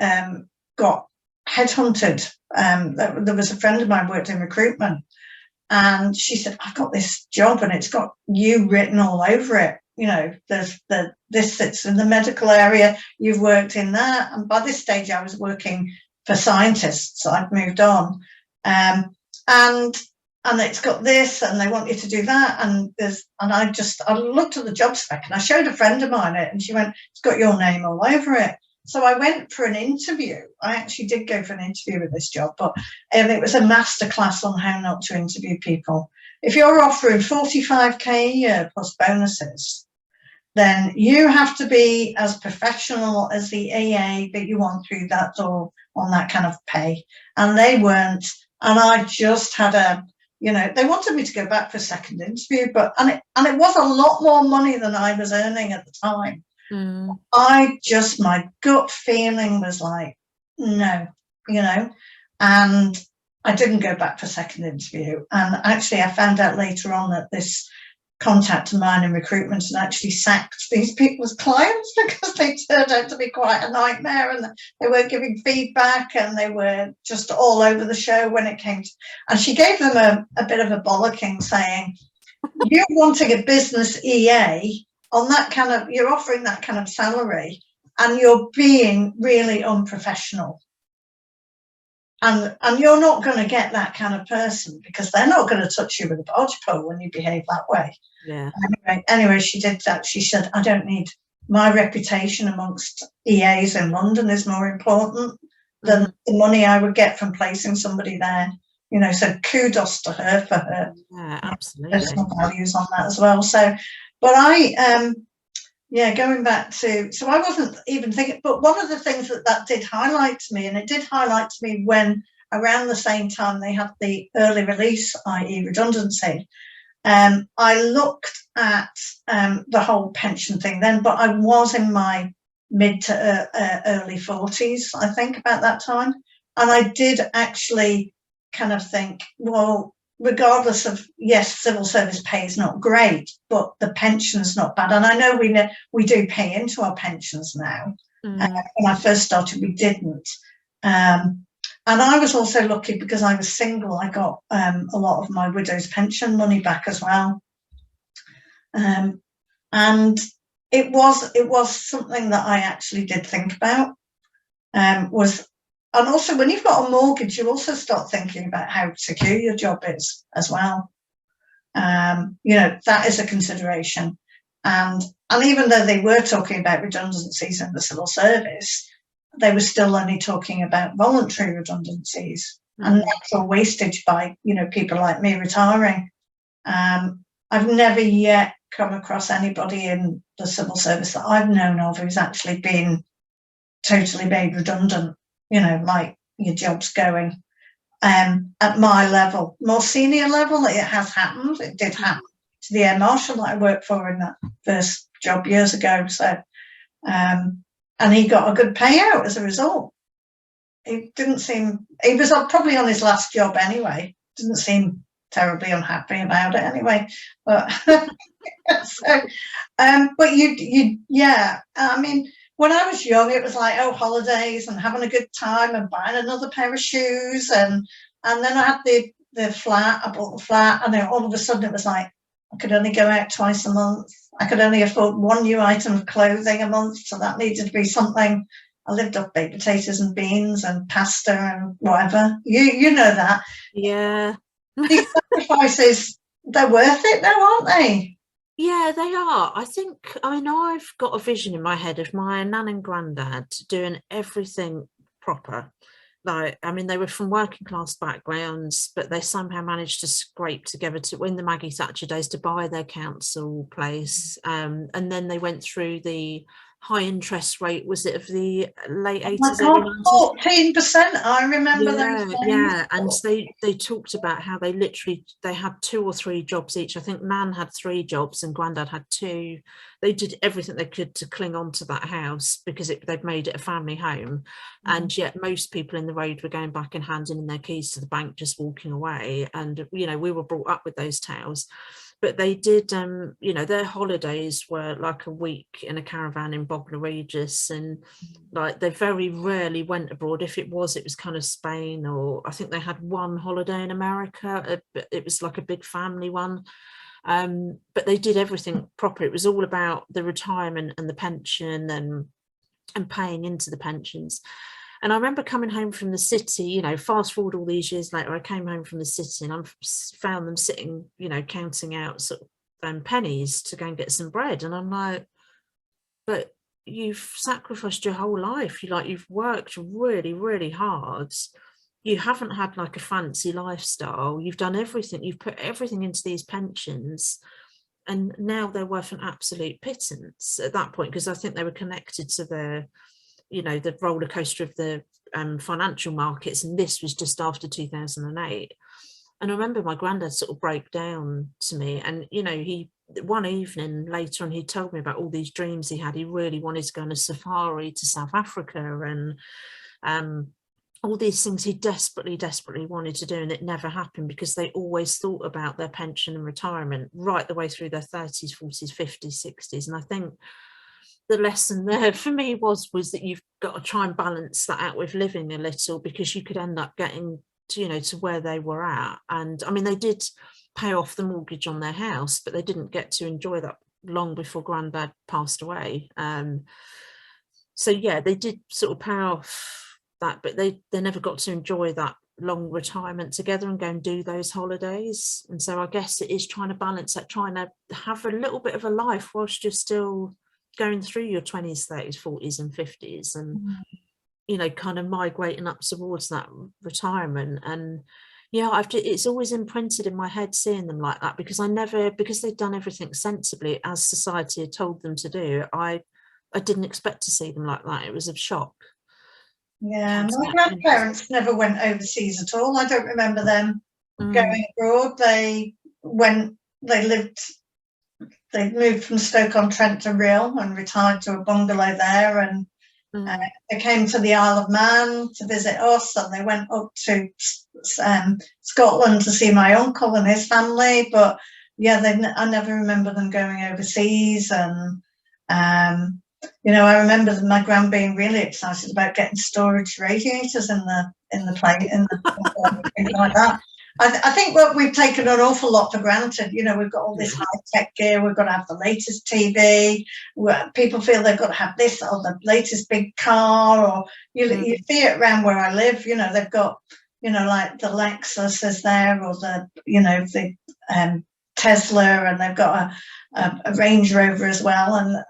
got headhunted. There was a friend of mine worked in recruitment, and she said, I've got this job and it's got you written all over it. You know, there's this sits in the medical area, you've worked in that. And by this stage, I was working for scientists. So I'd moved on. And it's got this, and they want you to do that. And I looked at the job spec and I showed a friend of mine it, and she went, it's got your name all over it. So I went for an interview. I actually did go for an interview with this job, but it was a masterclass on how not to interview people. If you're offering 45k a year plus bonuses, then you have to be as professional as the EA that you want through that door on that kind of pay. And they weren't. And I just had you know, they wanted me to go back for a second interview, and it was a lot more money than I was earning at the time. Mm. My gut feeling was like, no, you know, and I didn't go back for a second interview. And actually, I found out later on that this contact of mine in recruitment had actually sacked these people's clients because they turned out to be quite a nightmare, and they weren't giving feedback, and they were just all over the show when it came to, and she gave them a bit of a bollocking, saying, you're wanting a business EA on that kind of, you're offering that kind of salary, and you're being really unprofessional. And you're not going to get that kind of person, because they're not going to touch you with a barge pole when you behave that way. Yeah. Anyway, she did that. She said, I don't need, my reputation amongst EAs in London is more important than the money I would get from placing somebody there. You know, so kudos to her for her personal values on that as well. So, but going back to, so I wasn't even thinking, but one of the things that did highlight to me, and it did highlight to me when around the same time they had the early release, i.e. redundancy, I looked at the whole pension thing then, but I was in my mid to early 40s, I think, about that time. And I did actually kind of think, well, regardless of, yes, civil service pay is not great, but the pension's not bad. And I know we do pay into our pensions now. When I first started, we didn't. And I was also lucky because I was single. I got a lot of my widow's pension money back as well. And it was something that I actually did think about. And also, when you've got a mortgage, you also start thinking about how secure your job is as well. You know, that is a consideration. And even though they were talking about redundancies in the civil service, they were still only talking about voluntary redundancies and natural wastage by, you know, people like me retiring. I've never yet come across anybody in the civil service that I've known of who's actually been totally made redundant. You know, like your job's going. At my level, more senior level, it has happened. It did happen to the air marshal that I worked for in that first job years ago. So, and he got a good payout as a result. He was probably on his last job anyway. Didn't seem terribly unhappy about it anyway. But so, but yeah. I mean, when I was young, it was like, oh, holidays and having a good time and buying another pair of shoes. And then I had the flat, I bought the flat, and then all of a sudden it was like, I could only go out twice a month. I could only afford one new item of clothing a month. So that needed to be something. I lived off baked potatoes and beans and pasta and whatever. You know that. Yeah. These sacrifices, they're worth it though, aren't they? Yeah, they are. I mean, I've got a vision in my head of my nan and granddad doing everything proper. Like, I mean, they were from working class backgrounds, but they somehow managed to scrape together to win the Maggie Thatcher days to buy their council place. And then they went through the high interest rate, was it of the late Oh my 80s, early God, 90s? 14%. I remember those Yeah, days. yeah, and they talked about how they had 2 or 3 jobs each. I think Nan had 3 jobs and Grandad had 2. They did everything they could to cling on to that house because they'd made it a family home, and yet most people in the road were going back and handing in their keys to the bank, just walking away. And we were brought up with those tales. But they did, their holidays were like a week in a caravan in Bognor Regis, and like they very rarely went abroad. If it was kind of Spain, or I think they had one holiday in America. It was like a big family one. But they did everything proper. It was all about the retirement and the pension and paying into the pensions. And I remember coming home from the city, fast forward all these years later, I came home from the city and I found them sitting, counting out sort of pennies to go and get some bread. And I'm like, but you've sacrificed your whole life. You've worked really, really hard. You haven't had like a fancy lifestyle. You've done everything. You've put everything into these pensions. And now they're worth an absolute pittance at that point, because I think they were connected to the roller coaster of the financial markets. And this was just after 2008. And I remember my granddad sort of broke down to me, and he one evening later on he told me about all these dreams he had. He really wanted to go on a safari to South Africa, and all these things he desperately wanted to do, and it never happened because they always thought about their pension and retirement right the way through their 30s, 40s, 50s, 60s. And I think the lesson there for me was that you've got to try and balance that out with living a little, because you could end up getting to where they were at. And I mean, they did pay off the mortgage on their house, but they didn't get to enjoy that long before Granddad passed away. So yeah, they did sort of pay off that, but they never got to enjoy that long retirement together and go and do those holidays. And so I guess it is trying to balance that, trying to have a little bit of a life whilst you're still going through your 20s, 30s, 40s and 50s, and kind of migrating up towards that retirement. And yeah, it's always imprinted in my head seeing them like that, because because they'd done everything sensibly as society had told them to do. I didn't expect to see them like that. It was a shock. Yeah, my grandparents never went overseas at all. I don't remember them going abroad. They moved from Stoke-on-Trent to Rhyl and retired to a bungalow there, and they came to the Isle of Man to visit us, and they went up to Scotland to see my uncle and his family. But yeah, I never remember them going overseas. And I remember my gran being really excited about getting storage radiators in the plane, things like that. I think we've taken an awful lot for granted. We've got all this high-tech gear. We've got to have the latest TV. People feel they've got to have this or the latest big car. Or you see it around where I live. They've got like the Lexus is there, or the Tesla, and they've got a Range Rover as well.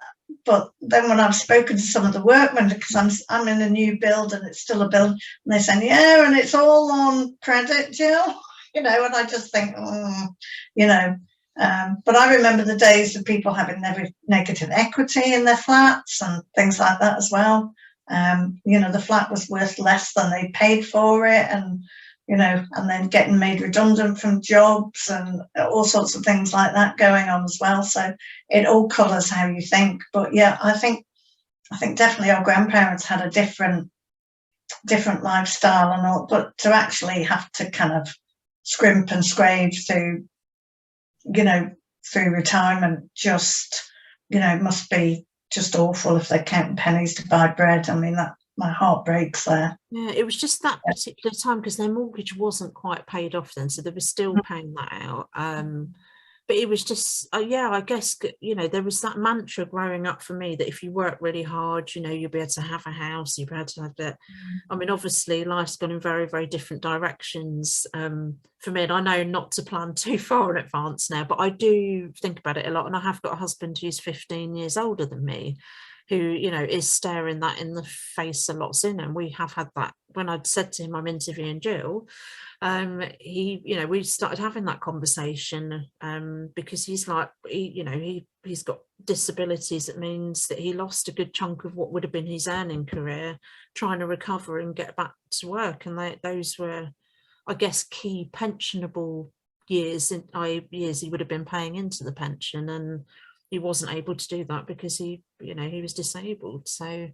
But then when I've spoken to some of the workmen, because I'm in a new build and it's still a build, and they say, yeah, and it's all on credit, Jill. And I just think, but I remember the days of people having negative equity in their flats and things like that as well. The flat was worth less than they paid for it, and then getting made redundant from jobs and all sorts of things like that going on as well. So it all colours how you think. But yeah, I think definitely our grandparents had a different lifestyle and all, but to actually have to kind of scrimp and scrape through retirement, just must be just awful if they're counting pennies to buy bread. I mean, that my heart breaks there. Yeah, it was just that particular time because their mortgage wasn't quite paid off then, so they were still paying that out. but it was just, yeah, I guess, there was that mantra growing up for me that if you work really hard, you'll be able to have a house, you'll be able to have that. I mean, obviously life's gone in very, very different directions for me, and I know not to plan too far in advance now, but I do think about it a lot. And I have got a husband who's 15 years older than me, who, is staring that in the face a lot sooner. And we have had that. When I'd said to him, I'm interviewing Gill, we started having that conversation because he's like, he's got disabilities. It means that he lost a good chunk of what would have been his earning career, trying to recover and get back to work. And those were, I guess, key pensionable years he would have been paying into the pension, and he wasn't able to do that because he was disabled. So,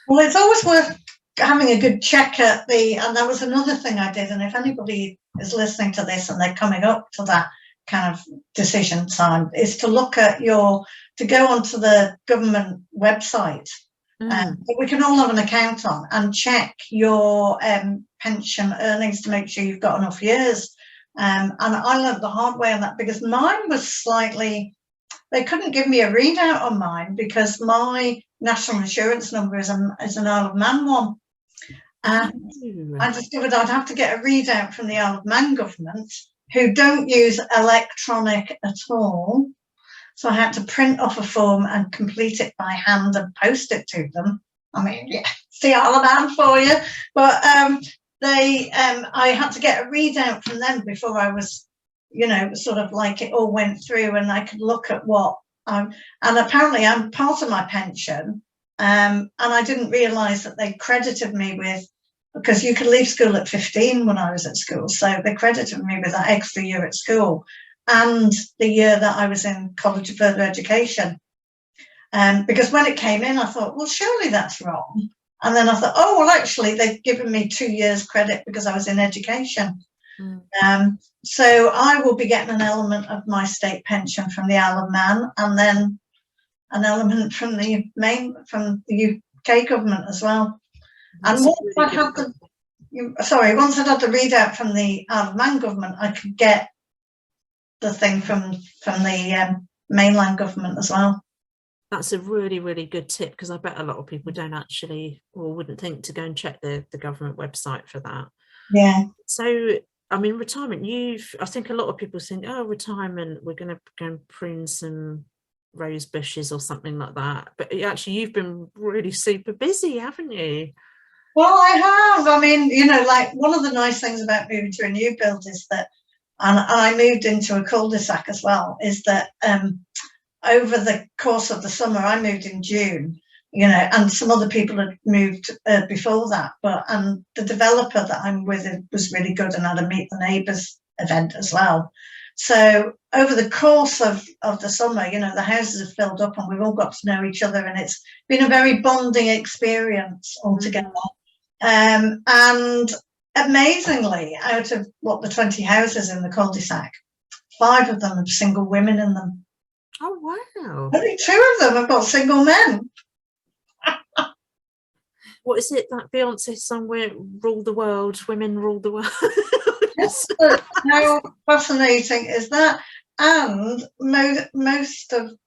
well, it's always worth having a good check at and that was another thing I did. And if anybody is listening to this and they're coming up to that kind of decision time, is to look at to go onto the government website that we can all have an account on, and check your pension earnings to make sure you've got enough years. And I learned the hard way on that, because mine was slightly, they couldn't give me a readout on mine because my national insurance number is an Isle of Man one. And I discovered I'd have to get a readout from the Isle of Man government, who don't use electronic at all. So I had to print off a form and complete it by hand and post it to them. I mean, yeah, it's the Isle of Man for you. But I had to get a readout from them before I was, sort of like it all went through, and I could look at what, and apparently I'm part of my pension. And I didn't realise that they credited me with, because you could leave school at 15 when I was at school. So they credited me with that extra year at school and the year that I was in College of Further Education. Because when it came in, I thought, well, surely that's wrong. And then I thought, oh, well, actually, they've given me 2 years credit because I was in education. So I will be getting an element of my state pension from the Isle of Man, and then an element from the UK government as well. And once I'd had the readout from the Isle of Man government, I could get the thing from the mainland government as well. That's a really, really good tip, because I bet a lot of people don't actually, or wouldn't think to go and check the government website for that. Yeah. So, I mean, retirement, I think a lot of people think, oh, retirement, we're going to go and prune some rose bushes or something like that. But actually, you've been really super busy, haven't you? Well, I have. I mean, like, one of the nice things about moving to a new build is that, and I moved into a cul-de-sac as well, is that over the course of the summer, I moved in June, and some other people had moved before that, and the developer that I'm with was really good and had a Meet the Neighbours event as well. So over the course of the summer, the houses have filled up and we've all got to know each other, and it's been a very bonding experience altogether. And amazingly, out of the 20 houses in the cul-de-sac, 5 of them have single women in them. Oh, wow. Only 2 of them have got single men. What is it, that Beyonce song where rule the world, women rule the world? How fascinating is that? And most of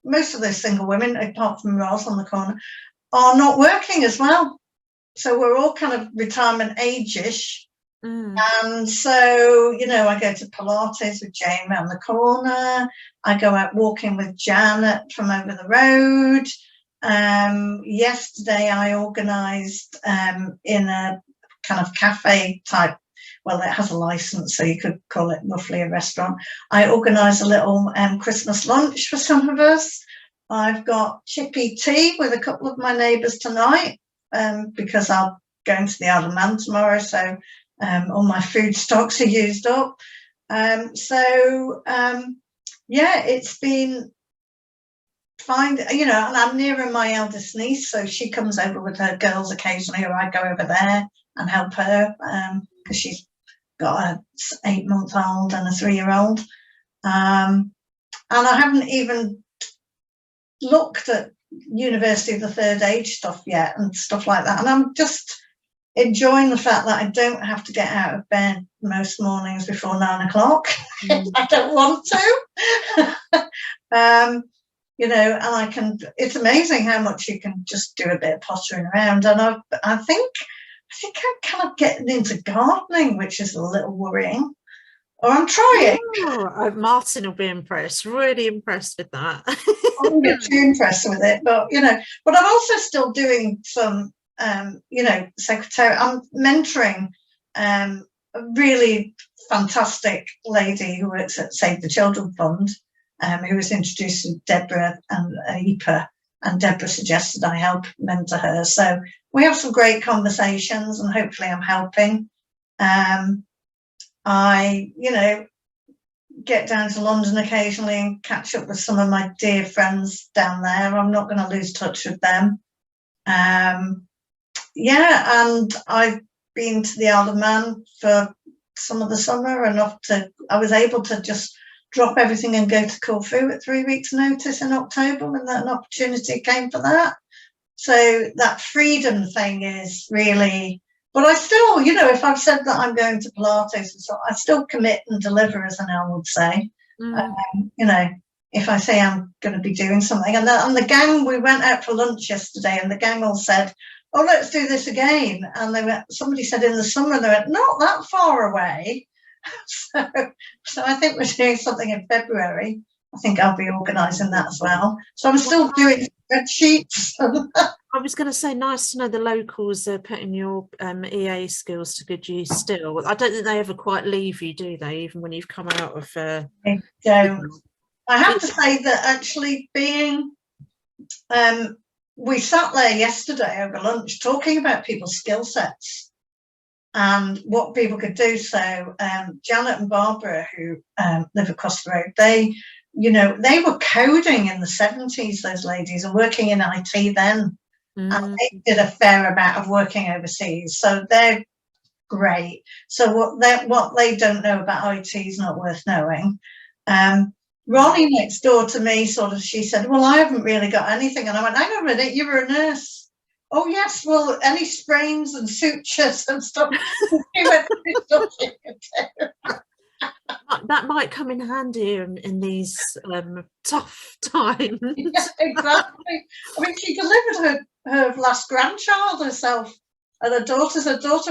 those single women, apart from Ross on the corner, are not working as well. So we're all kind of retirement age-ish. And so, I go to Pilates with Jane around the corner. I go out walking with Janet from over the road. Yesterday I organised in a kind of cafe type, well, it has a license, so you could call it roughly a restaurant. I organised a little Christmas lunch for some of us. I've got chippy tea with a couple of my neighbours tonight, because I'll go into the Isle of Man tomorrow, so all my food stocks are used up. It's been fine, and I'm nearer my eldest niece, so she comes over with her girls occasionally, or I go over there and help her, because she's got an 8-month-old and a 3-year-old. And I haven't even looked at University of the Third Age stuff yet and stuff like that. And I'm just, enjoying the fact that I don't have to get out of bed most mornings before 9 o'clock. I don't want to. You know, and I can, it's amazing how much you can just do a bit of pottering around. And I think I'm kind of getting into gardening, which is a little worrying. Or I'm trying. Oh, Martin will be impressed, really impressed with that. I won't get too impressed with it, but you know, but I'm also still doing some, you know, secretary. I'm mentoring a really fantastic lady who works at Save the Children Fund, who was introduced to Deborah and EPAA, and Deborah suggested I help mentor her. So we have some great conversations, and hopefully I'm helping. I, you know, get down to London occasionally and catch up with some of my dear friends down there. I'm not going to lose touch with them. Yeah, and I've been to the Isle of Man for some of the summer, I was able to just drop everything and go to Corfu at 3 weeks' notice in October when an opportunity came for that. So that freedom thing is really, but I still, you know, if I've said that I'm going to Pilates and so, I still commit and deliver, as Anel would say. You know, if I say I'm going to be doing something, and the gang, we went out for lunch yesterday, and the gang all said, "Oh, let's do this again." And somebody said in the summer, they went, "Not that far away." So I think we're doing something in February. I think I'll be organising that as well. So I'm still doing spreadsheets. I was going to say, nice to know the locals are putting your EA skills to good use still. I don't think they ever quite leave you, do they? Even when you've come out of... They don't. I have to say that actually being... we sat there yesterday over lunch talking about people's skill sets and what people could do. So Janet and Barbara, who live across the road, they were coding in the 70s, those ladies, and working in IT then. And they did a fair amount of working overseas, so they're great. So what they don't know about IT is not worth knowing. Ronnie next door to me, she said, "Well, I haven't really got anything," and I went, "Hang on a minute, you were a nurse." "Oh yes, well, any sprains and sutures and stuff." That might come in handy in these tough times. Yeah, exactly. I mean, she delivered her last grandchild herself, and her daughter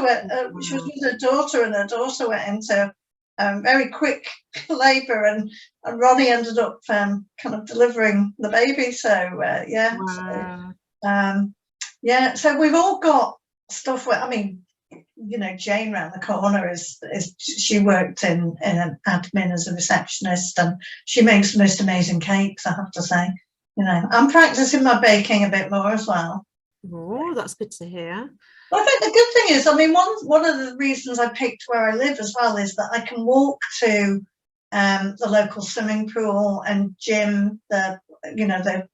went. She was with her daughter, and her daughter went into very quick labour, and Ronnie ended up kind of delivering the baby. So yeah, wow. So we've all got stuff. I mean, you know, Jane round the corner is she worked in an admin as a receptionist, and she makes the most amazing cakes, I have to say. You know, I'm practicing my baking a bit more as well. Oh, that's good to hear. Well, I think the good thing is, I mean, one of the reasons I picked where I live as well is that I can walk to the local swimming pool and gym, the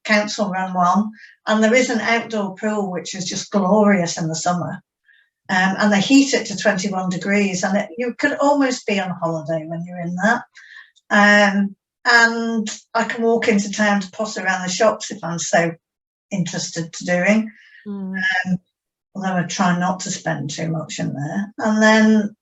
council run one, and there is an outdoor pool which is just glorious in the summer. And they heat it to 21 degrees, and you could almost be on holiday when you're in that. And I can walk into town to potter around the shops if I'm so interested to doing. Although I try not to spend too much in there. And then,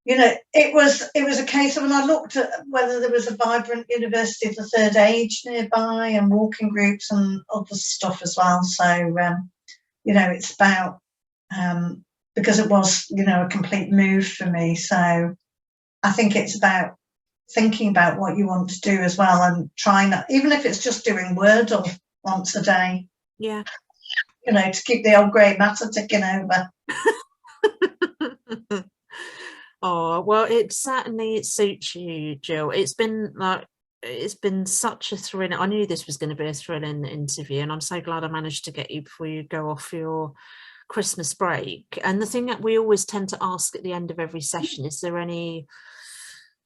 it was a case of, when I looked at whether there was a vibrant University of the Third Age nearby, and walking groups and other stuff as well. So, it's about, because it was, a complete move for me. So I think it's about thinking about what you want to do as well, and trying that, even if it's just doing Wordle once a day. Yeah. To keep the old grey matter ticking over. Oh, well, it certainly suits you, Gill. It's been such a thrilling. I knew this was going to be a thrilling interview, and I'm so glad I managed to get you before you go off for your Christmas break. And the thing that we always tend to ask at the end of every session, is there any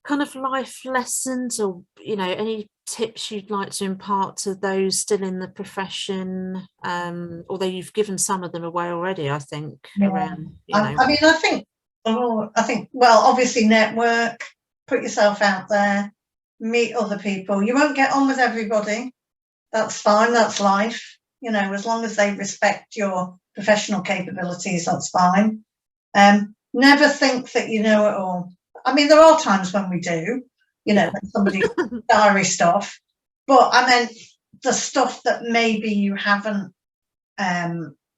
kind of life lessons or any tips you'd like to impart to those still in the profession, although you've given some of them away already, I think. Around I think well, obviously network, put yourself out there, meet other people. You won't get on with everybody, that's fine, that's life. as long as they respect your professional capabilities, that's fine. Never think that you know it all. I mean, there are times when we do, when somebody diary stuff, but I meant the stuff that maybe you haven't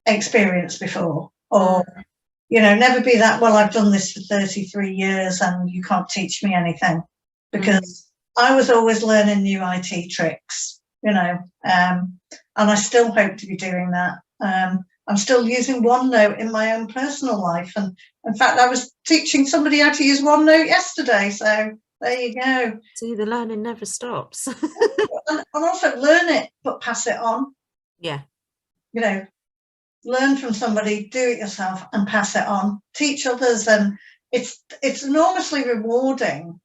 experienced before, or never be that, well, I've done this for 33 years and you can't teach me anything, because I was always learning new IT tricks, and I still hope to be doing that. I'm still using OneNote in my own personal life, and in fact I was teaching somebody how to use OneNote yesterday, so there you go. See, the learning never stops. and also learn it but pass it on. Learn from somebody, do it yourself and pass it on, teach others, and it's enormously rewarding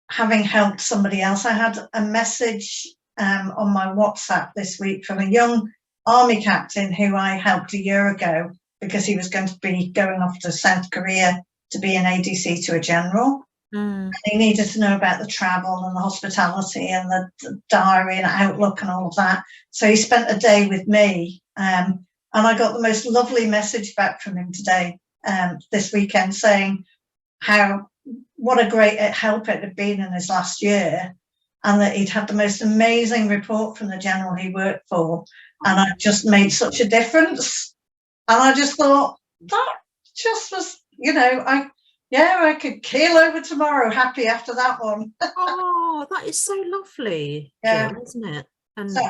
having helped somebody else. I had a message on my WhatsApp this week from a young army captain who I helped a year ago, because he was going to be going off to South Korea to be an ADC to a general. And he needed to know about the travel and the hospitality and the diary and Outlook and all of that. So he spent a day with me, and I got the most lovely message back from him today, this weekend, saying what a great help it had been in his last year, and that he'd had the most amazing report from the general he worked for, and I just made such a difference. And I just thought, that just was, I could keel over tomorrow happy after that one. Oh, that is so lovely, Yeah. Jill, isn't it? And So,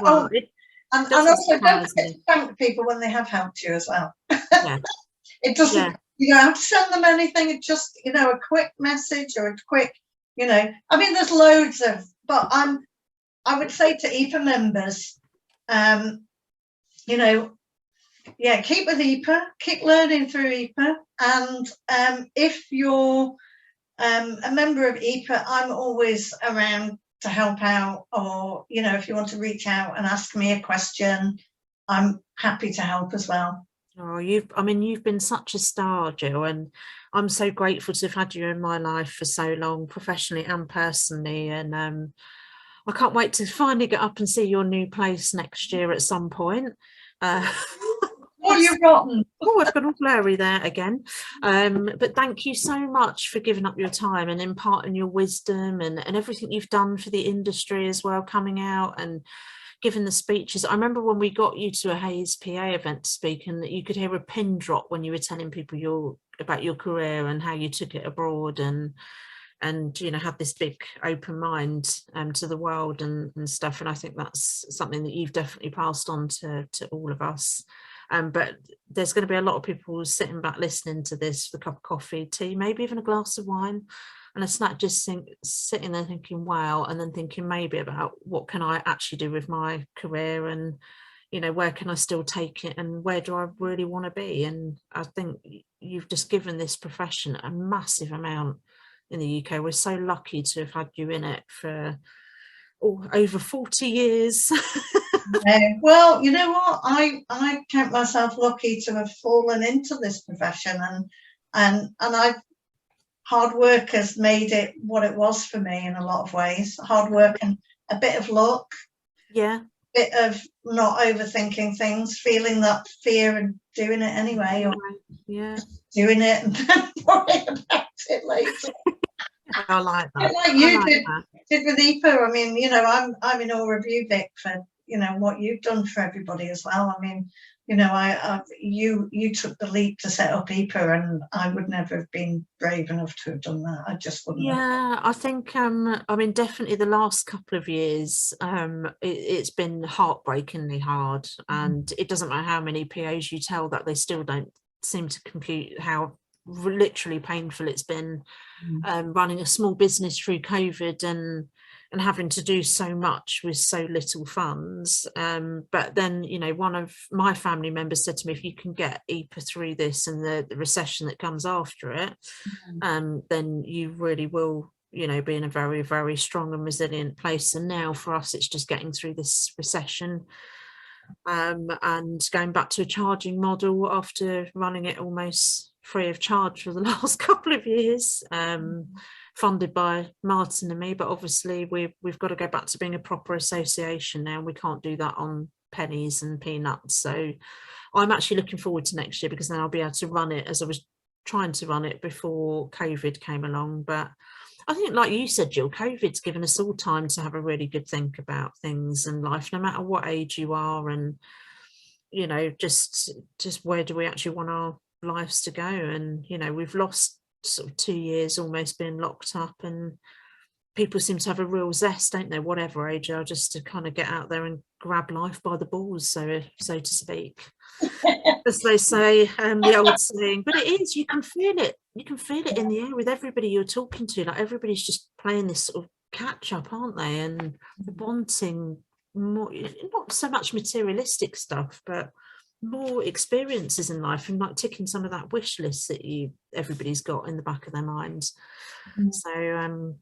and also don't forget to thank people when they have helped you as well. Yeah. It doesn't, you don't have to send them anything. It's just, a quick message or a quick, I mean, there's loads of, but I would say to EPA members, keep with EPA, keep learning through EPA. And if you're a member of EPA, I'm always around to help out, or, if you want to reach out and ask me a question, I'm happy to help as well. Oh, you've been such a star, Jill, and I'm so grateful to have had you in my life for so long, professionally and personally. And I can't wait to finally get up and see your new place next year at some point. Oh, you're rotten. Oh, I've got all blurry there again. But thank you so much for giving up your time and imparting your wisdom and everything you've done for the industry as well, coming out and giving the speeches. I remember when we got you to a Hayes PA event to speak, and that you could hear a pin drop when you were telling people about your career and how you took it abroad, and had this big open mind to the world and stuff. And I think that's something that you've definitely passed on to all of us. But there's going to be a lot of people sitting back listening to this with a cup of coffee, tea, maybe even a glass of wine and a snack, just sitting there thinking, wow, and then thinking maybe about what can I actually do with my career, and where can I still take it, and where do I really want to be. And I think you've just given this profession a massive amount in the UK. We're so lucky to have had you in it for over 40 years. Well, you know what, I count myself lucky to have fallen into this profession, and hard work has made it what it was for me in a lot of ways. Hard work and a bit of luck, a bit of not overthinking things, feeling that fear and doing it anyway, or doing it and then worrying about it later. I like that. Like you did with EPA. I mean, I'm in awe of you, Vic, for what you've done for everybody as well. I mean, you took the leap to set up EPA, and I would never have been brave enough to have done that. I just wouldn't. Yeah, I think definitely the last couple of years, it's been heartbreakingly hard, and it doesn't matter how many PAs you tell that, they still don't seem to compute how literally painful it's been running a small business through COVID and having to do so much with so little funds. But then, one of my family members said to me, if you can get EPA through this and the recession that comes after it, then you really will, be in a very, very strong and resilient place. And now for us, it's just getting through this recession and going back to a charging model after running it almost free of charge for the last couple of years, funded by Martin and me, but obviously we've got to go back to being a proper association now. We can't do that on pennies and peanuts. So I'm actually looking forward to next year, because then I'll be able to run it as I was trying to run it before COVID came along. But I think, like you said, Jill, COVID's given us all time to have a really good think about things and life, no matter what age you are, and you know, just where do we actually want our lives to go? And you know, we've lost sort of 2 years almost being locked up, and people seem to have a real zest, don't they, whatever age they are, just to kind of get out there and grab life by the balls, so to speak, as they say, the old saying. But it is, you can feel it in the air with everybody you're talking to. Like, everybody's just playing this sort of catch up, aren't they, and wanting more, not so much materialistic stuff, but more experiences in life, and like ticking some of that wish list that everybody's got in the back of their minds. So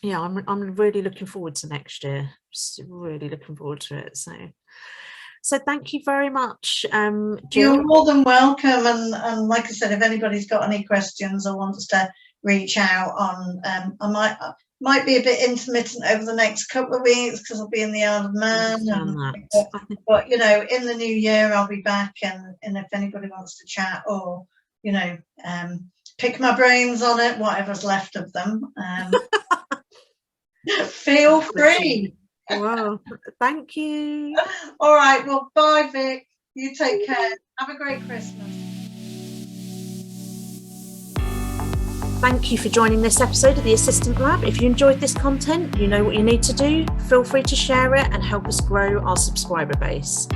yeah, I'm really looking forward to next year. Just really looking forward to it. So thank you very much, Jill. You're more than welcome. And like I said, if anybody's got any questions or wants to reach out on, I might be a bit intermittent over the next couple of weeks because I'll be in the Isle of Man. But you know, in the new year I'll be back, and if anybody wants to chat, or you know, pick my brains on it, whatever's left of them, feel free. Wow, thank you. All right, well, bye, Vic. You take care. Have a great Christmas. Thank you for joining this episode of the Assistant Lab. If you enjoyed this content, you know what you need to do. Feel free to share it and help us grow our subscriber base.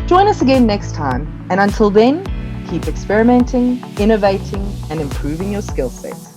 Join us again next time, and until then, keep experimenting, innovating, and improving your skill set.